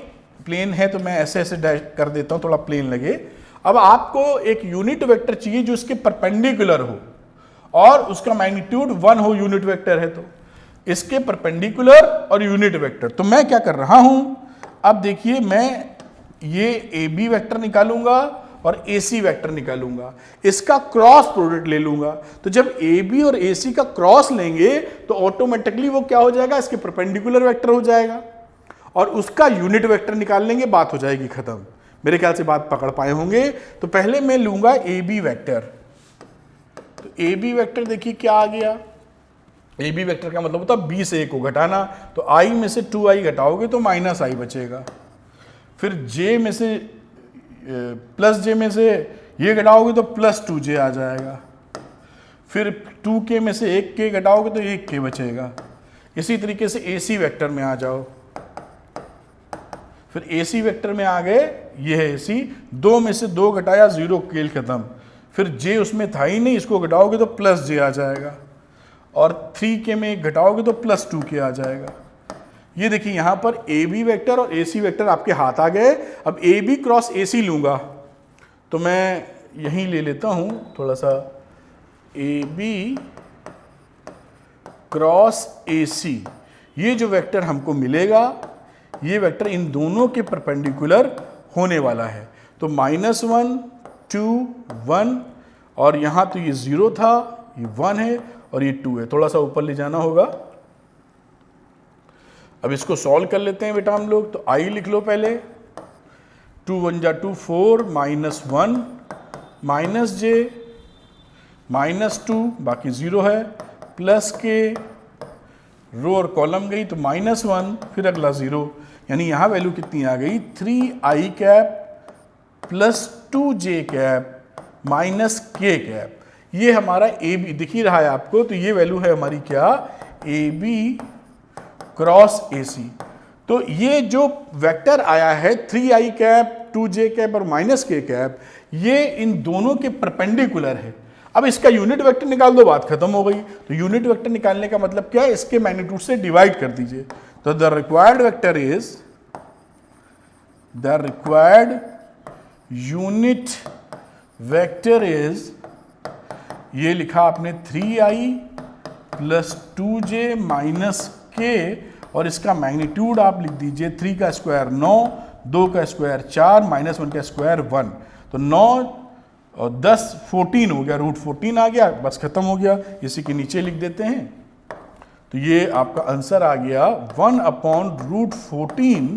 प्लेन है तो मैं ऐसे ऐसे डैश कर देता हूं थोड़ा प्लेन लगे। अब आपको एक यूनिट वेक्टर चाहिए जो इसके परपेंडिकुलर हो और उसका मैग्नीट्यूड 1 हो, यूनिट वेक्टर है तो इसके परपेंडिकुलर और यूनिट वेक्टर। तो मैं क्या कर रहा हूं, अब देखिए मैं ये AB वेक्टर निकालूंगा और AC वेक्टर निकालूंगा, इसका क्रॉस प्रोडक्ट ले लूंगा। तो जब AB और AC का क्रॉस लेंगे तो ऑटोमेटिकली वो क्या हो जाएगा, इसके परपेंडिकुलर वेक्टर हो जाएगा, और उसका यूनिट वेक्टर निकाल लेंगे, बात हो जाएगी खत्म। मेरे ख्याल से बात पकड़ पाए होंगे। तो पहले मैं लूंगा AB वेक्टर। तो AB वेक्टर देखिए क्या आ गया, AB वेक्टर का मतलब होता है B से A को घटाना। तो I में से 2i घटाओगे तो माइनस i बचेगा। फिर J में से प्लस J में से ये घटाओगे तो प्लस 2J आ जाएगा। फिर 2K में से 1K घटाओगे तो 1K बचेगा। इसी तरीके से AC वेक्टर में आ जाओ। फिर AC वेक्टर में आ गए, ये है AC, 2 में से 2 घटाया 0, खेल खत्म। फिर J उसमें था ही नहीं, इसको घटाओगे तो प्लस J आ जाएगा, और 3K में घटाओगे तो प्लस 2K आ जाएगा। ये देखिए यहां पर AB वेक्टर और AC वेक्टर आपके हाथ आ गए। अब AB क्रॉस AC लूंगा तो मैं यहीं ले लेता हूं थोड़ा सा, AB क्रॉस AC, ये जो वेक्टर हमको मिलेगा ये वेक्टर इन दोनों के परपेंडिकुलर होने वाला है। तो -1 2 1, और यहां तो ये 0 था, ये 1 है और ये 2 है, थोड़ा सा ऊपर ले जाना होगा। अब इसको सॉल्व कर लेते हैं बेटा हम लोग। तो I लिख लो पहले, 2 1 जा 2 4 -1 माइनस J -2 बाकी 0 है, प्लस K, रो और कॉलम गई तो -1, फिर अगला 0, यानी यहां वैल्यू कितनी आ गई, 3i cap plus 2j cap minus k cap. ये हमारा AB दिख ही रहा है आपको। तो ये वैल्यू है हमारी क्या, AB क्रॉस AC। तो ये जो वेक्टर आया है 3i कैप 2j कैप और माइनस k कैप, ये इन दोनों के परपेंडिकुलर है। अब इसका यूनिट वेक्टर निकाल दो, बात खत्म हो गई। तो यूनिट वेक्टर निकालने का मतलब क्या है, इसके मैग्नीट्यूड से डिवाइड कर दीजिए। तो the required vector is, the required unit vector is, ये लिखा आपने 3i plus 2j minus k, और इसका मैग्नीट्यूड आप लिख दीजिए 3 का स्क्वायर 9, 2 का स्क्वायर 4, -1 का स्क्वायर 1। तो 9 और 10 14 हो गया, √14 आ गया, बस खत्म हो गया। इसी के नीचे लिख देते हैं। तो ये आपका आंसर आ गया 1/√14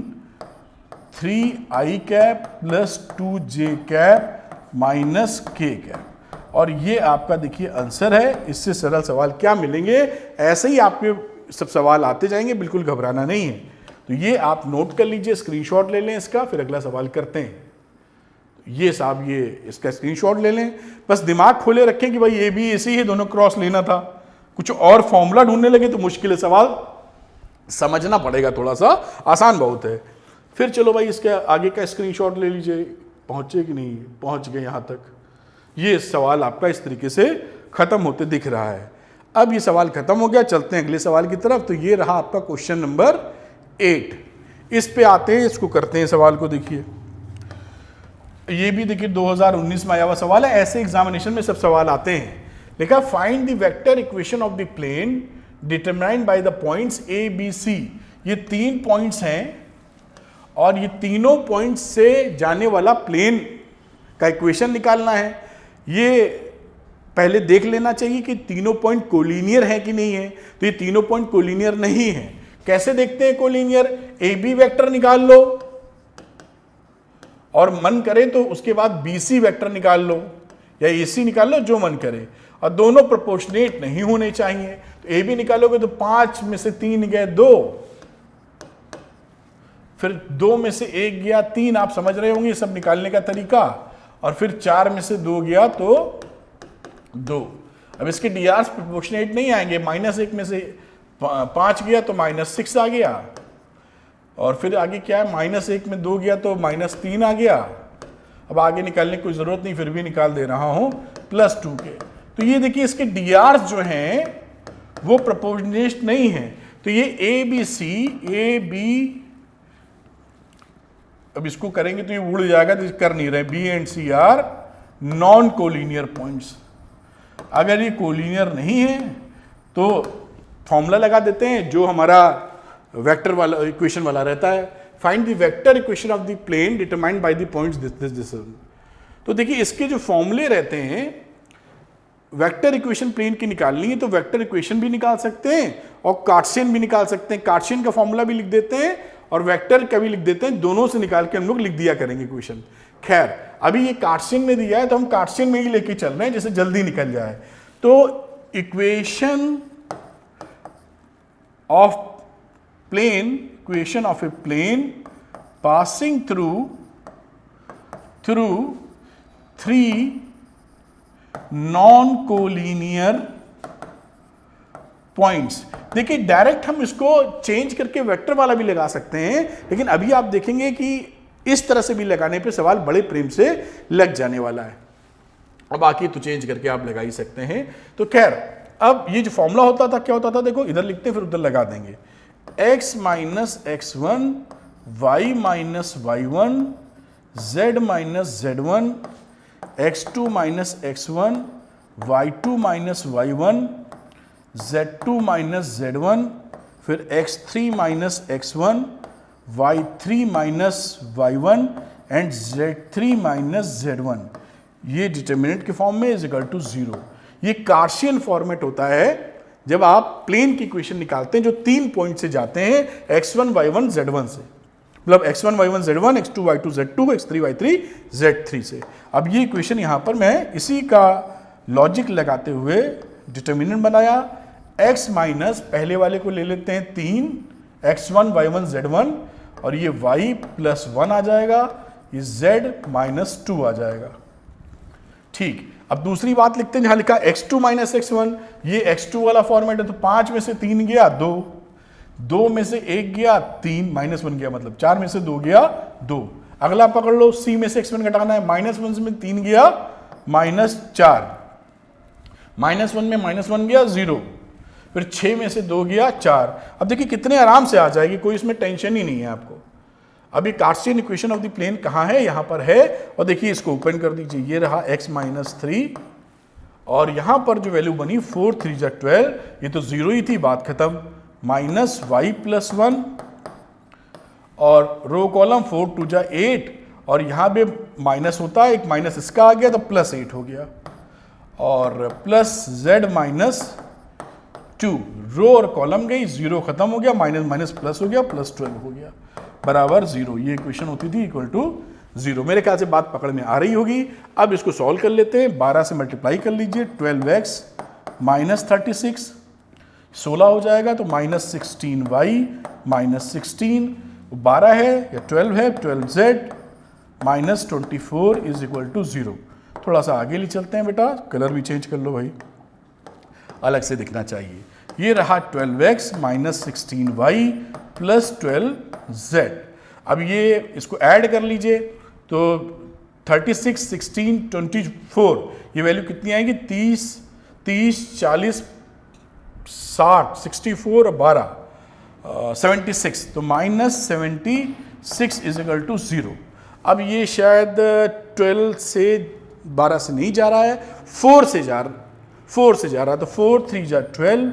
3i cap plus 2j cap minus k cap. और ये आपका देखिए आंसर है। इससे सरल सवाल क्या मिलेंगे, ऐसे ही आपके सब सवाल आते जाएंगे, बिल्कुल घबराना नहीं है। तो ये आप नोट कर लीजिए, स्क्रीनशॉट ले लें इसका, फिर अगला सवाल करते हैं। ये साहब ये इसका स्क्रीनशॉट ले लें, बस दिमाग खोले रखें कि भाई AB AC ही दोनों क्रॉस लेना था। कुछ और फॉर्मूला ढूंढने लगे तो मुश्किल है, सवाल समझना पड़ेगा, थोड़ा सा आसान बहुत है। फिर चलो भाई इसके आगे का स्क्रीनशॉट ले लीजिए, पहुंचे कि नहीं, पहुंच गए यहां तक। ये सवाल आपका इस तरीके से खत्म होते दिख रहा है। अब ये सवाल खत्म हो गया, चलते हैं अगले सवाल की तरफ। तो ये रहा आपका क्वेश्चन नंबर 8। इस पे आते हैं, इसको करते हैं सवाल को। देखिए ये भी देखिए 2019 में आया हुआ सवाल है, ऐसे एग्जामिनेशन में सब सवाल आते हैं। लिखा find the vector equation of the plane determined by the points A B C। ये 3 पॉइंट्स हैं और ये तीनों पॉइंट्स से जाने वाला प्लेन का इक्वेशन निकालना है। ये पहले देख लेना चाहिए कि तीनों पॉइंट कोलिनियर है कि नहीं है। तो ये तीनों पॉइंट कोलिनियर नहीं है। कैसे देखते हैं कोलिनियर? ए बी वेक्टर निकाल लो और मन करे तो उसके बाद बी सी वेक्टर निकाल लो या ए सी निकाल लो, जो मन करे, और दोनों प्रोपोर्शनेट नहीं होने चाहिए। तो ए बी निकालोगे तो 5 में से 3 गए 2, फिर 2 में से 1 गया 3, आप समझ रहे होंगे सब निकालने का तरीका, और फिर 4 में से 2 गया तो 2। अब इसके डीआर प्रोपोर्शनेट नहीं आएंगे, -1 में से 5 गया तो -6 आ गया, और फिर आगे क्या है, -1 में 2 गया तो -3 आ गया। अब आगे निकालने की कोई जरूरत नहीं, फिर भी निकाल दे रहा हूं +2 के। तो ये देखिए इसके डीआर जो हैं वो प्रोपोर्शनेट नहीं है। तो ये A B C, A B, अब इसको करेंगे तो ये उड़ जाएगा, तो कर नहीं रहे। B and C are non collinear points. अगर ये कोलिनियर नहीं है तो फॉर्मूला लगा देते हैं जो हमारा वेक्टर वाला इक्वेशन वाला रहता है, find the vector equation of the plane determined by the points this. तो देखिए इसके जो फॉर्मूले रहते हैं, वेक्टर इक्वेशन प्लेन की निकालनी है तो वेक्टर इक्वेशन भी निकाल सकते हैं और कार्टेशियन भी निकाल सकते हैं। कार्टेशियन का फॉर्मूला भी लिख देते हैं और वेक्टर का भी लिख देते हैं, दोनों से निकाल के हम लोग लिख दिया करेंगे इक्वेशन। खैर अभी ये कार्टेशियन में दिया है तो हम कार्टेशियन में ही लेके चल रहे हैं जिससे जल्दी निकल जाए। तो equation of plane, equation of a plane passing through 3 non collinear points. देखिए डायरेक्ट हम इसको चेंज करके वेक्टर वाला भी लगा सकते हैं, लेकिन अभी आप देखेंगे कि इस तरह से भी लगाने पे सवाल बड़े प्रेम से लग जाने वाला है। अब बाकी तो चेंज करके आप लगा ही सकते हैं। तो खैर अब ये जो फॉर्मूला होता था क्या होता था, देखो इधर लिखते हैं फिर उधर लगा देंगे। x minus x1, y minus y1, z minus z1, x2 minus x1, y2 minus y1, z2 minus z1, फिर x3 minus x1, y3 minus y1 and z3 minus z1। ये डिटर्मिनेंट के फॉर्म में इज इक्वल टू 0। ये Cartesian format होता है जब आप plane की इक्वेशन निकालते हैं जो 3 पॉइंट से जाते हैं, x1 y1 z1 से, मतलब x1 y1 z1, x2 y2 z2, x3 y3 z3 से। अब ये इक्वेशन यहां पर मैं इसी का लॉजिक लगाते हुए डिटर्मिनेंट बनाया। x माइनस पहले वाले को ले लेते हैं 3, x1 y1 z1, और ये y प्लस 1 आ जाएगा, ये z माइनस 2 आ जाएगा। ठीक, अब दूसरी बात लिखते हैं जहां लिखा x2 माइनस x1, ये x2 वाला फॉर्मेट है तो 5 में से 3 गया 2, 2 में से 1 गया 3, -1 गया, मतलब 4 में से 2 गया 2। अगला पकड़ लो, c में से x1 घटाना है, -1 में 3 गया -4, -1 में -1 गया 0, फिर 6 में से 2 गया 4। अब देखिए कितने आराम से आ जाएगी, कोई इसमें टेंशन ही नहीं है आपको। अभी Cartesian equation of the plane कहाँ है, यहाँ पर है, और देखिए इसको ओपन कर दीजिए, ये रहा x माइनस 3, और यहाँ पर जो वैल्यू बनी 4 3 जा 12, ये तो 0 ही थी, बात खत्म, माइनस y प्लस 1, और रो कॉलम 4 2 जा 8, और यहाँ पे माइनस होता है, एक माइनस इसका आ गया तो +8 हो गया, और प्लस z माइनस 2, रो और कॉलम गई, 0 खत्म हो गया, माइनस माइनस प्लस हो गया, +12 हो गया, बराबर 0। ये इक्वेशन होती थी इक्वल टू 0। मेरे ख्याल से बात पकड़ में आ रही होगी। अब इसको सॉल्व कर लेते हैं, 12 से मल्टीप्लाई कर लीजिए, 12x माइनस 36, 16 हो जाएगा, तो -16y माइनस 16, 12 है या 12 है, 12z minus 24 is equal to 0। थोड़ा सा आगे ले चलते हैं बेटा, कलर भी चेंज कर लो भाई, अलग से दिखना चाहिए। ये रहा 12x minus 16y plus 12z। अब ये इसको ऐड कर लीजिए तो 36, 16, 24, ये वैल्यू कितनी आएगी, 30, 40, 60, 64 और 12, 76, तो -76 इज इक्वल टू 0। अब ये शायद 12 से 12 से नहीं जा रहा है, 4 से जा रहा है, तो 4 3 जा 12,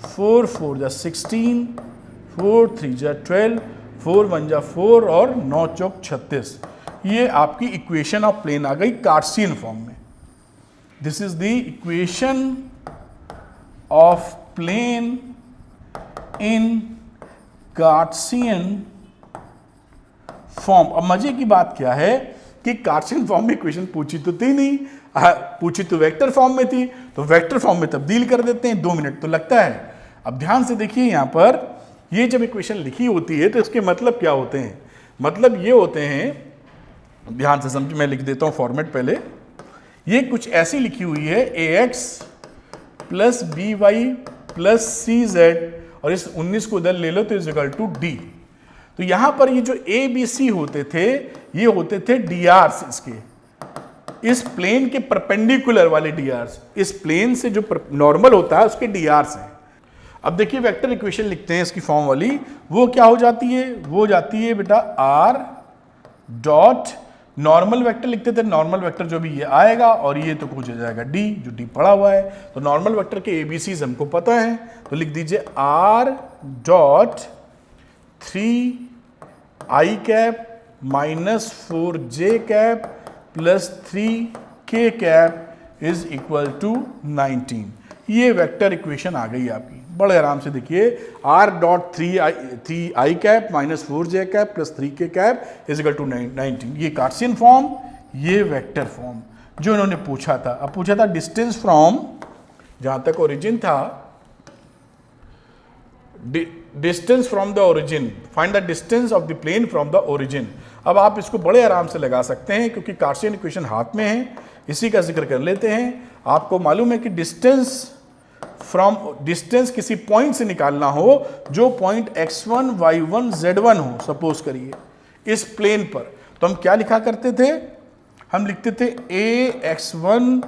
4 4 जा 16, 4 3 जा 12, 4 1 जा 4 और 9 चौक 36। ये आपकी इक्वेशन ऑफ प्लेन आ गई कार्टेशियन फॉर्म में। This is the equation of plane in Cartesian form. अब मजे की बात क्या है कि कार्टेशियन फॉर्म में इक्वेशन पूछी तो थी नहीं, पूछी तो वेक्टर फॉर्म में थी, तो वेक्टर फॉर्म में तब्दील कर देते हैं, 2 मिनट तो लगता है। अब ध्यान से देखिए, यहां पर ये जब इक्वेशन लिखी होती है तो इसके मतलब क्या होते हैं? मतलब ये होते हैं, ध्यान से समझ, मैं लिख देता हूं फॉर्मेट पहले। ये कुछ ऐसी लिखी हुई है, ax plus B Y plus C Z, और इस 19 को इधर ले लो तो इज इक्वल टू डी। तो यहां पर ये जो ए बी सी होते थे, ये होते थे डीआरस, इसके इस प्लेन के परपेंडिकुलर वाले डीआरस, इस प्लेन से जो नॉर्मल होता है उसके डीआरस है। अब देखिए वेक्टर इक्वेशन लिखते हैं इसकी फॉर्म वाली, वो क्या हो जाती है? वो जाती है बेटा आर डॉट नॉर्मल वेक्टर लिखते थे, नॉर्मल वेक्टर जो भी ये आएगा, और ये तो कुछ हो जाएगा डी, जो डी पड़ा हुआ है। तो नॉर्मल वेक्टर के एबीसीज हमको पता है, तो लिख दीजिए r dot 3i cap minus 4j cap plus 3k cap is equal to 19। ये वेक्टर इक्वेशन आ गई आपकी। बड़े आराम से देखिए, r dot 3i cap minus 4j cap plus 3k cap is equal to 19। ये कार्टेशियन फॉर्म, ये वेक्टर फॉर्म जो इन्होंने पूछा था। अब पूछा था डिस्टेंस फ्रॉम, जहां तक ओरिजिन था, distance from the origin, find the distance of the plane from the origin. अब आप इसको बड़े आराम से लगा सकते हैं क्योंकि कार्टेशियन इक्वेशन हाथ में है, इसी का जिक्र कर लेते हैं। आपको मालूम है कि डिस्टेंस किसी पॉइंट से निकालना हो जो पॉइंट x1 y1 z1 हो, सपोज करिए इस प्लेन पर, तो हम क्या लिखा करते थे? हम लिखते थे a x1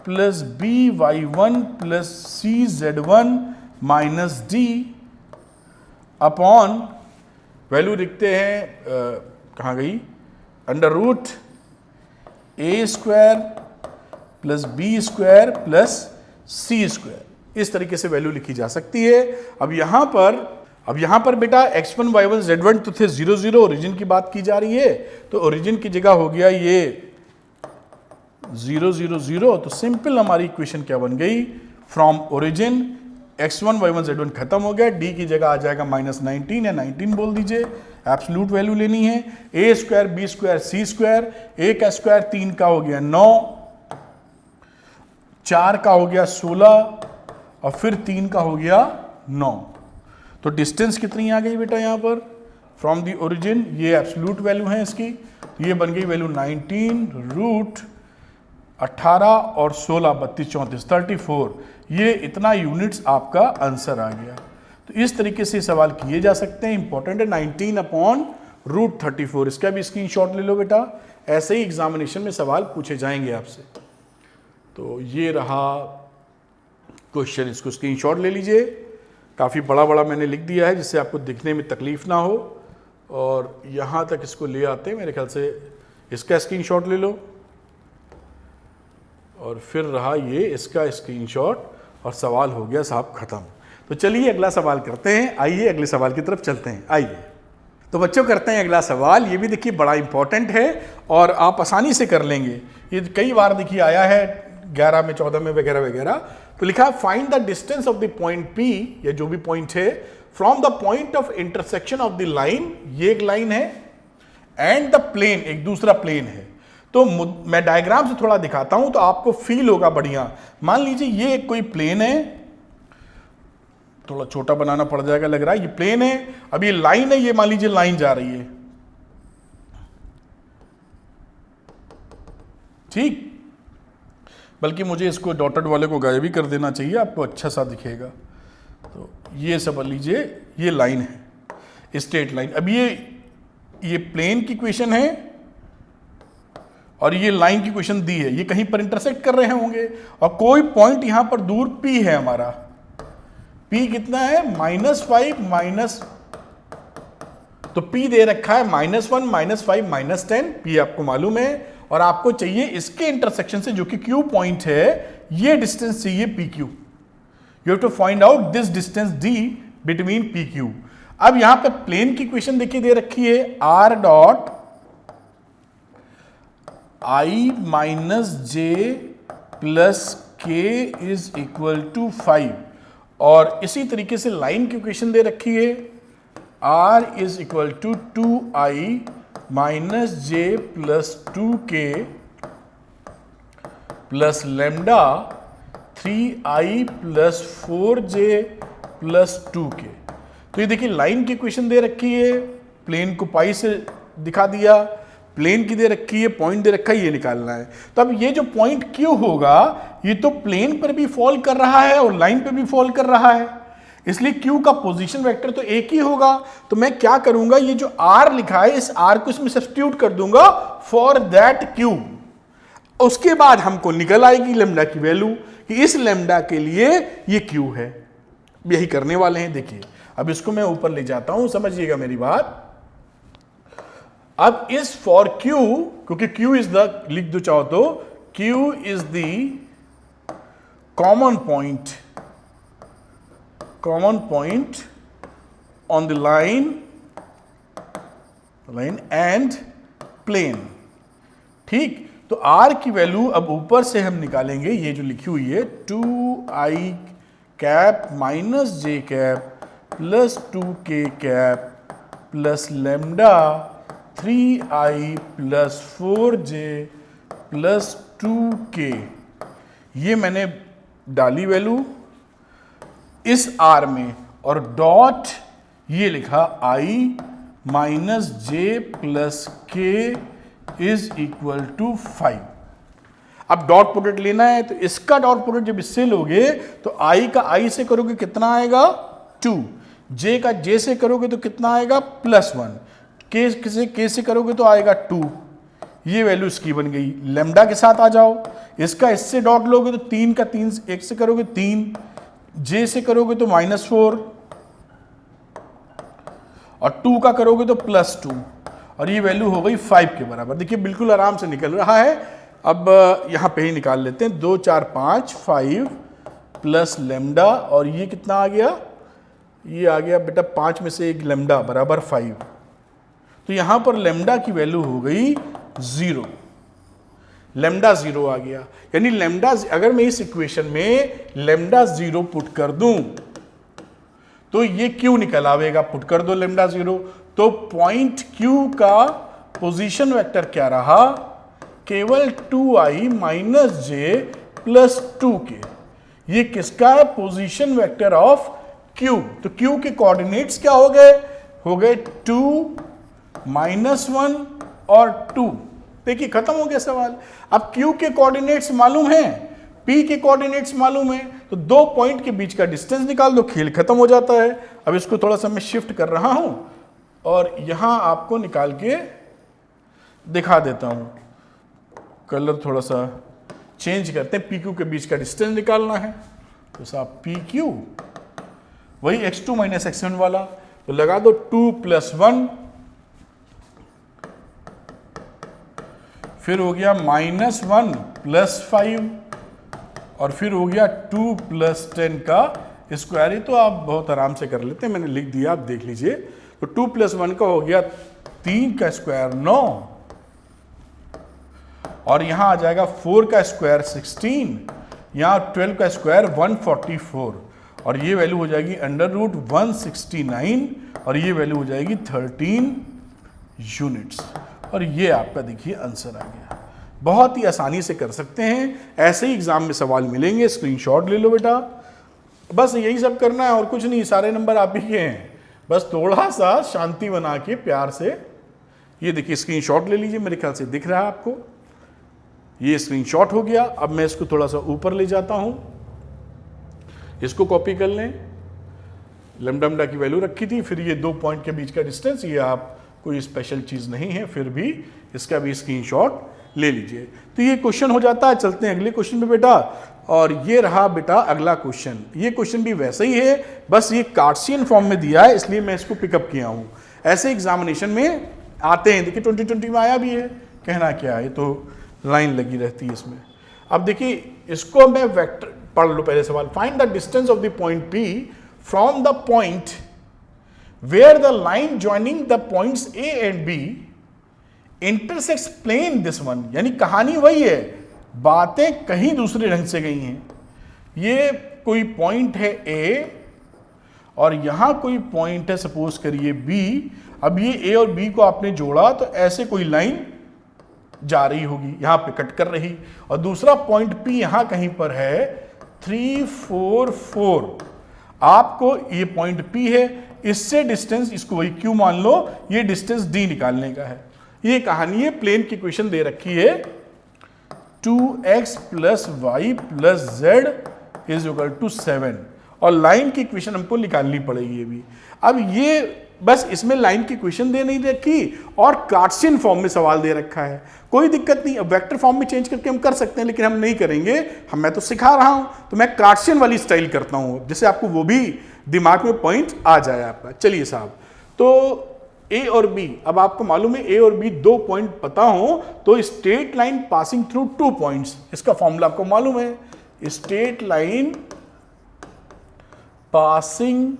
plus b y1 plus c z1 minus d upon, value लिखते हैं कहाँ गई, under root a square plus b square plus c square. इस तरीके से वैल्यू लिखी जा सकती है। अब यहां पर बेटा x1 y1 z1 तो थे 0 0, ओरिजिन की बात की जा रही है, तो ओरिजिन की जगह हो गया ये 0 0 0। तो सिंपल हमारी इक्वेशन क्या बन गई? From origin x1 y1 z1 खत्म हो गया, d की जगह आ जाएगा माइनस 19 या 19 बोल दीजिए, एब्सोल्यूट वैल्यू लेनी है। a square B square C square, a का स्क्वायर 3 का हो गया 9, 4 का हो गया 16 और फिर 3 का हो गया 9। तो डिस्टेंस कितनी आ गई बेटा यहाँ पर? फ्रॉम दी ओरिजिन, ये एब्सोल्यूट वैल्यू है इसकी, ये बन गई वैल्यू 19 रूट 18 और 16 32 34 34। ये इतना यूनिट्स आपका आंसर आ गया। तो इस तरीके से सवाल किए जा सकते हैं। इंपॉर्टेंट है 19 अपॉन रूट 34। इसका भी स्क्रीनशॉट ले लो बेटा, ऐसे ही एग्जामिनेशन में सवाल पूछे जाएंगे आपसे। तो ये रहा क्वेश्चन, इसको स्क्रीनशॉट ले लीजिए। काफ़ी बड़ा बड़ा मैंने लिख दिया है जिससे आपको दिखने में तकलीफ ना हो, और यहाँ तक इसको ले आते हैं, मेरे ख्याल से इसका स्क्रीनशॉट ले लो, और फिर रहा ये इसका स्क्रीनशॉट, और सवाल हो गया साहब ख़त्म। तो चलिए अगला सवाल करते हैं, आइए अगले सवाल की तरफ चलते हैं। आइए तो बच्चों करते हैं अगला सवाल। ये भी देखिए बड़ा इंपॉर्टेंट है और आप आसानी से कर लेंगे। ये कई बार देखिए आया है 11 में 14 में वगैरह वगैरह। तो लिखा find the distance of the point P, या जो भी पॉइंट है, from the point of intersection of the line, ये एक लाइन है, एंड द प्लेन, एक दूसरा प्लेन है। तो मैं डायग्राम से थोड़ा दिखाता हूं तो आपको फील होगा बढ़िया। मान लीजिए ये एक कोई प्लेन है, थोड़ा छोटा बनाना पड़ जाएगा लग रहा है, ये प्लेन है, अब ये लाइन है, ये मान लीजिए लाइन जा रही है, ठीक, बल्कि मुझे इसको डॉटेड वाले को गायब भी कर देना चाहिए, आपको अच्छा सा दिखेगा। तो ये समझ लीजिए ये लाइन है, स्ट्रेट लाइन। अब ये प्लेन की इक्वेशन है और ये लाइन की इक्वेशन दी है, ये कहीं पर इंटरसेक्ट कर रहे होंगे, और कोई पॉइंट यहां पर दूर P है हमारा। P कितना है? -5 माइनस, तो P दे रखा है -1 -5 -10, P आपको मालूम है, और आपको चाहिए इसके इंटरसेक्शन से जो कि Q पॉइंट है, ये डिस्टेंस चाहिए PQ। You have to find out this distance D between PQ। अब यहां पे प्लेन की इक्वेशन देखिए दे रखी है, R dot I minus j plus के इज इक्वल टू 5, और इसी तरीके से लाइन की इक्वेशन दे रखी है R is equal to 2I minus j plus 2k plus lambda 3I plus 4j plus 2k। तो ये देखिए लाइन की इक्वेशन दे रखी है, प्लेन को पाई से दिखा दिया, प्लेन की दे रखी है, पॉइंट दे रखा है, ये निकालना है। तो अब ये जो पॉइंट Q होगा ये तो प्लेन पर भी फॉल कर रहा है और लाइन पर भी फॉल कर रहा है, इसलिए Q का पोजीशन वेक्टर तो एक ही होगा। तो मैं क्या करूंगा, ये जो R लिखा है इस R को इसमें सब्स्टिट्यूट कर दूंगा फॉर दैट Q। उसके बाद हमको निकल आएगी लेमडा की वैल्यू कि इस लेमडा के लिए ये Q है। यही करने वाले हैं। देखिए अब इसको मैं ऊपर ले जाता हूं, समझिएगा मेरी बात। अब इस फॉर Q, क्योंकि Q इज द, लिख दो चाहो तो Q is the common point on the line and plane. ठीक, तो R की वैल्यू अब ऊपर से हम निकालेंगे, ये जो लिखी हुई है 2I cap minus J cap plus 2k cap plus lambda 3I plus 4j plus 2k, ये मैंने डाली वैल्यू इस R में, और डॉट ये लिखा I minus j plus k is equal to 5। अब डॉट प्रोडक्ट लेना है, तो इसका डॉट प्रोडक्ट जब इससे लोगे तो I का I से करोगे कितना आएगा 2, J का J से करोगे तो कितना आएगा +1, K से करोगे तो आएगा 2। ये वैल्यू इसकी बन गई। लेमडा के साथ आ जाओ, इसका इससे डॉट लोगे तो 3 का 3 1 से करोगे 3, J से करोगे तो -4 और 2 का करोगे तो +2, और ये वैल्यू हो गई 5 के बराबर। देखिए बिल्कुल आराम से निकल रहा है। अब यहां पे ही निकाल लेते हैं, 2 4 5 5 प्लस लेमडा, और ये कितना आ गया, ये आ गया बेटा 5 में से एक लेमडा बराबर 5। तो यहां पर लेमडा की वैल्यू हो गई 0, लेमडा 0 आ गया। यानी लेमडा, अगर मैं इस इक्वेशन में लेमडा 0 पुट कर दूं तो ये Q निकल आवेगा। पुट कर दो लेमडा 0, तो पॉइंट Q का पोजीशन वेक्टर क्या रहा, केवल 2I minus j plus 2k। ये किसका है, पोजीशन वेक्टर ऑफ Q। तो Q के कोऑर्डिनेट्स क्या हो गए, 2 -1 और 2। देखिए खत्म हो गया सवाल। अब Q के कोऑर्डिनेट्स मालूम है, P के कोऑर्डिनेट्स मालूम है, तो दो पॉइंट के बीच का डिस्टेंस निकाल दो, खेल खत्म हो जाता है। अब इसको थोड़ा सा मैं शिफ्ट कर रहा हूं और यहां आपको निकाल के दिखा देता हूं। कलर थोड़ा सा चेंज करते हैं, PQ के बीच का डिस्टेंस निकालना है, तो साहब PQ वही x2 माइनस x1 वाला, तो लगा दो 2 + 1, फिर हो गया -1 + 5, और फिर हो गया 2 + 10 का स्क्वायर। ही तो आप बहुत आराम से कर लेते हैं, मैंने लिख दिया, आप देख लीजिए। तो 2 + 1 का हो गया 3 का स्क्वायर 9, और यहां आ जाएगा 4 का स्क्वायर 16, यहां 12 का स्क्वायर 144, और ये वैल्यू हो जाएगी √169, और ये वैल्यू हो जाएगी 13 यूनिट्स। और ये आपका देखिए आंसर आ गया। बहुत ही आसानी से कर सकते हैं, ऐसे ही एग्जाम में सवाल मिलेंगे, स्क्रीनशॉट ले लो बेटा। बस यही सब करना है और कुछ नहीं, सारे नंबर आप ही के हैं। बस थोड़ा सा शांति बना के प्यार से, ये देखिए स्क्रीनशॉट ले लीजिए, मेरे ख्याल से दिख रहा है आपको, ये स्क्रीनशॉट हो गया। अब मैं इसको थोड़ा सा ऊपर ले जाता हूं, इसको कॉपी कर लें। लेमडा की वैल्यू रखी थी, फिर ये दो पॉइंट के बीच का डिस्टेंस, ये आप कोई स्पेशल चीज नहीं है, फिर भी इसका भी स्क्रीनशॉट ले लीजिए। तो ये क्वेश्चन हो जाता है। चलते हैं अगले क्वेश्चन पे बेटा, और ये रहा बेटा अगला क्वेश्चन। ये क्वेश्चन भी वैसा ही है, बस ये कार्टेशियन फॉर्म में दिया है, इसलिए मैं इसको पिकअप किया हूं। ऐसे एग्जामिनेशन में आते हैं, देखिए 2020 में आया भी है। कहना क्या है, तो लाइन लगी रहती है इसमें। अब देखिए इसको मैं वेक्टर पढ़ लो पहले सवाल। Find the distance of the point P from the point where the line joining the points A and B intersects plane this one, यानी कहानी वही है, बातें कहीं दूसरे ढंग से गई हैं। ये कोई पॉइंट है ए और यहां कोई पॉइंट है सपोज करिए बी। अब ये ए और बी को आपने जोड़ा तो ऐसे कोई लाइन जा रही होगी, यहां पे कट कर रही, और दूसरा पॉइंट पी यहां कहीं पर है 3 4 4। आपको ये पॉइंट पी है, इससे डिस्टेंस, इसको वही क्यू मान लो, ये डिस्टेंस डी निकालने का है। ये कहानी है, प्लेन की इक्वेशन दे रखी है 2x plus y plus z is equal to 7, और लाइन की इक्वेशन हमको निकालनी पड़ेगी अभी। अब ये बस इसमें लाइन की इक्वेशन दे नहीं रखी और कार्टेशियन फॉर्म में सवाल दे रखा है, कोई दिक्कत नहीं, अब वेक्टर फॉर्म में चेंज करके हम कर सकते हैं, लेकिन हम नहीं करेंगे। मैं तो सिखा रहा हूं तो मैं कार्टेशियन वाली स्टाइल करता हूं, जिससे आपको वो भी दिमाग में पॉइंट आ जाए आपका। चलिए साहब, तो ए और बी, अब आपको मालूम है ए और बी 2 पॉइंट पता हो तो straight line passing through 2 points, इसका फॉर्मूला आपको मालूम है, straight line passing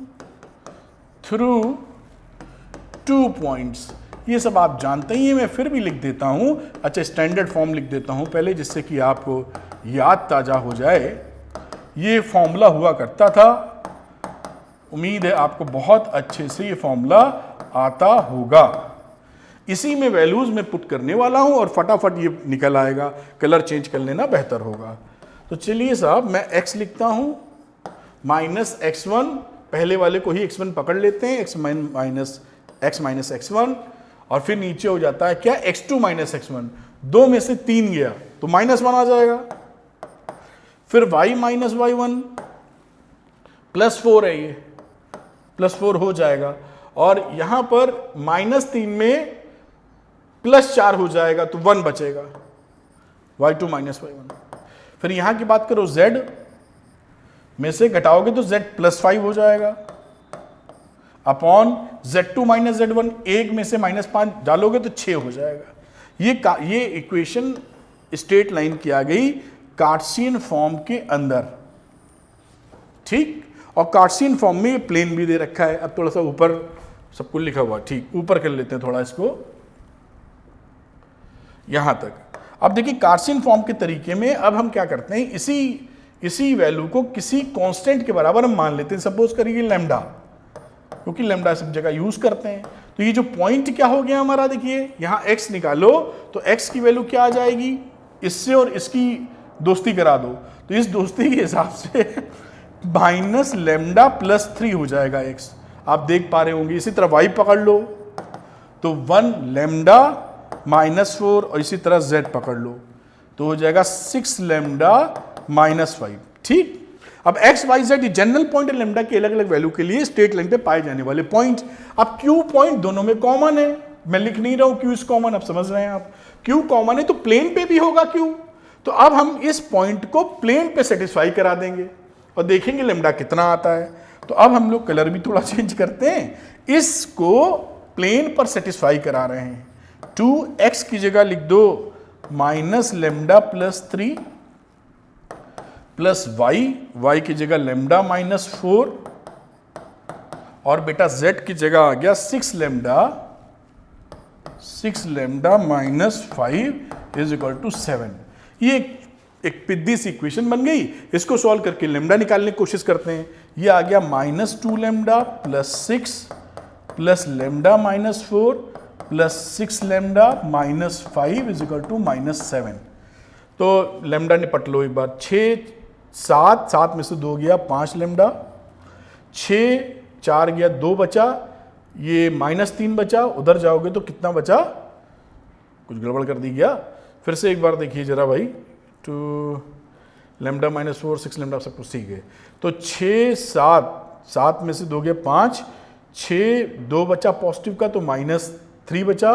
through 2 points, ये सब आप जानते ही हैं, मैं फिर भी लिख देता हूं। अच्छा, स्टैंडर्ड फॉर्म लिख देता हूं पहले, जिससे कि आपको याद ताजा हो जाए। ये फॉर्मूला हुआ करता था, उम्मीद है आपको बहुत अच्छे से ये फॉर्मूला आता होगा। इसी में वैल्यूज में पुट करने वाला हूं और फटाफट ये निकल आएगा, कलर चेंज कर लेना बेहतर होगा। तो चलिए साहब, मैं x लिखता हूं माइनस x1, पहले वाले को ही x1 पकड़ लेते हैं, x माइनस x1, और फिर नीचे हो जाता है क्या x2 माइनस x1, 2 में से 3 गया तो -1 आ जाएगा। फिर y माइनस y1 प्लस 4 है, ये +4 हो जाएगा, और यहां पर -3 में +4 हो जाएगा तो 1 बचेगा, y2 माइनस y1। फिर यहां की बात करो, z में से घटाओगे तो z +5 हो जाएगा, अपॉन z2 माइनस z1, 1 में से -5 डालोगे तो 6 हो जाएगा। ये इक्वेशन स्ट्रेट लाइन की आ गई कार्टेशियन फॉर्म के अंदर, ठीक। और कार्टेशियन फॉर्म में प्लेन भी दे रखा है। अब थोड़ा सा ऊपर सब कुछ लिखा हुआ, ठीक, ऊपर कर लेते हैं थोड़ा इसको यहां तक। अब देखिए कार्टेशियन फॉर्म के तरीके में अब हम क्या करते हैं, इसी वैल्यू को किसी कांस्टेंट के बराबर हम मान लेते हैं, सपोज करिए लैम्डा, क्योंकि लैम्डा सब जगह यूज करते हैं। तो ये जो पॉइंट क्या हो गया हमारा, देखिए यहां x निकालो तो x की वैल्यू क्या आ जाएगी, इससे और इसकी दोस्ती करा दो तो इस दोस्ती के हिसाब से माइनस लैम्डा +3 हो जाएगा x, आप देख पा रहे होंगे। इसी तरह y पकड़ लो तो 1 लैम्डा -4, और इसी तरह z पकड़ लो तो हो जाएगा 6 लैम्डा -5, ठीक। अब x y z general point और लैम्डा की अलग अलग वैल्यू के लिए स्ट्रेट लाइन पे पाए जाने वाले पॉइंट। अब q पॉइंट दोनों में कॉमन है, मैं लिख नहीं रहा हूं q इज कॉमन, अब समझ रहे हैं आप, q कॉमन है तो प्लेन पे भी होगा q। तो अब हम इस पॉइंट को प्लेन पे सेटिस्फाई करा देंगे और देखेंगे लैम्डा कितना आता है। तो अब हम लोग कलर भी थोड़ा चेंज करते हैं, इसको प्लेन पर सेटिस्फाई करा रहे हैं। 2x की जगह लिख दो माइनस लैम्डा +3 प्लस y की जगह लैम्डा -4, और बेटा z की जगह आ गया 6 लैम्डा -5 इज इक्वल टू 7। ये एक पिद्दी सी इक्वेशन बन गई। इसको सॉल्व करके लैम्डा निकालने की कोशिश करते हैं। ये आ गया -2 lambda +6 plus lambda -4 plus 6 lambda -5 is equal to -7। तो लैम्डा निपट लो एक बार, 6 7 में से 2 गया 5 लैम्डा, 6 4 गया 2 बचा, ये -3 बचा, उधर जाओगे तो कितना बचा, कुछ गड़बड़ कर दी गया। फिर से एक बार देखिए जरा भाई, तो लैम्डा -4 6 लैम्डा सब कुछ सीख गए। तो 6 7 में से 2 गया 5, 6 2 बचा पॉजिटिव का तो -3 बचा,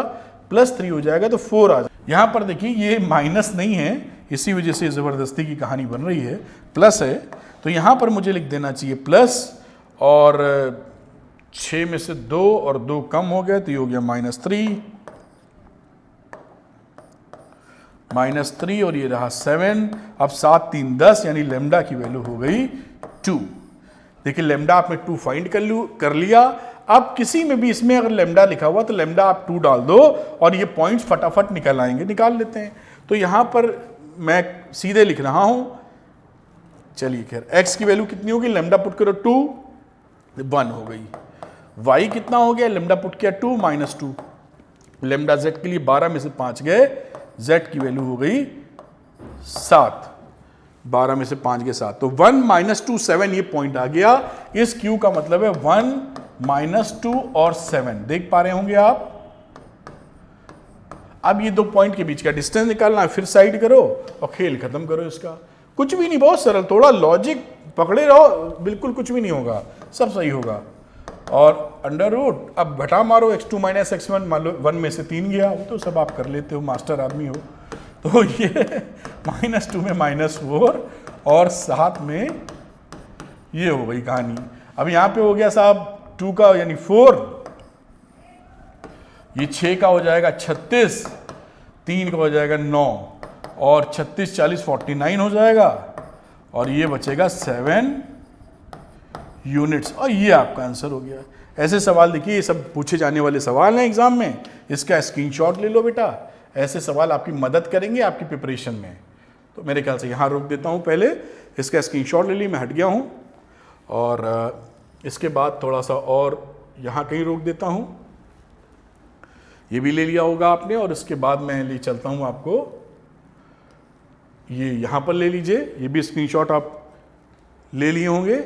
+3 हो जाएगा तो 4 आ जाएगा। यहाँ पर देखिए ये माइनस नहीं है, इसी वजह से ज़बरदस्ती की कहानी बन रही है, प्लस है। तो यहाँ पर मुझे लिख देना चाहिए प्लस, और 6 में से 2 और 2 कम हो गए तो ये हो गया -3 और ये रहा 7। अब 7 3 10, यानी लैम्डा की वैल्यू हो गई 2। देखिए लैम्डा आपने 2 फाइंड कर लिया। अब किसी में भी इसमें अगर लेमडा लिखा हुआ तो लेमडा आप 2 डाल दो और ये पॉइंट्स फटाफट निकल आएंगे, निकाल लेते हैं। तो यहां पर मैं सीधे लिख रहा हूं, चलिए खैर x की वैल्यू कितनी होगी, लेमडा पुट करो 2, 1 हो गई। y कितना हो गया, लेमडा पुट किया 2 -2, लेमडा z के लिए 12 में से 5 गए, z की वैल्यू हो गई 7, 12 में से 5 गए 7, तो 1 - 2 7 ये पॉइंट आ गया। इस q का मतलब है 1 - 2 और 7, देख पा रहे होंगे आप। अब ये 2 पॉइंट के बीच का डिस्टेंस निकालना है, फिर साइड करो और खेल खत्म करो इसका। कुछ भी नहीं, बहुत सरल, थोड़ा लॉजिक पकड़े रहो, बिल्कुल कुछ भी नहीं होगा, सब सही होगा। और अंडर रूट, अब घटा मारो, x2 - x1, मान लो 1 में से 3 गया, वो तो सब आप कर लेते हो, मास्टर आदमी हो। तो ये -2 में -4 और 7 में ये हो गई कहानी। अब यहाँ पे हो गया साहब 2 का यानी 4, ये 6 का हो जाएगा 36, 3 का हो जाएगा 9 और 36 40 49 हो जाएगा और ये बचेगा 7 यूनिट्स, और ये आपका आंसर हो गया। ऐसे सवाल देखिए, ये सब पूछे जाने वाले सवाल हैं एग्जाम में, इसका स्क्रीनशॉट ले लो बेटा, ऐसे सवाल आपकी मदद करेंगे आपकी प्रिपरेशन में। तो मेरे ख्याल से यहाँ रोक देता हूँ, पहले इसका स्क्रीनशॉट ले ली, मैं हट गया हूँ, और इसके बाद थोड़ा सा और यहाँ कहीं रोक देता हूँ, ये भी ले लिया होगा आपने, और इसके बाद मैं ले चलता हूँ आपको, ये यहाँ पर ले लीजिए, ये भी स्क्रीनशॉट आप ले लिए होंगे।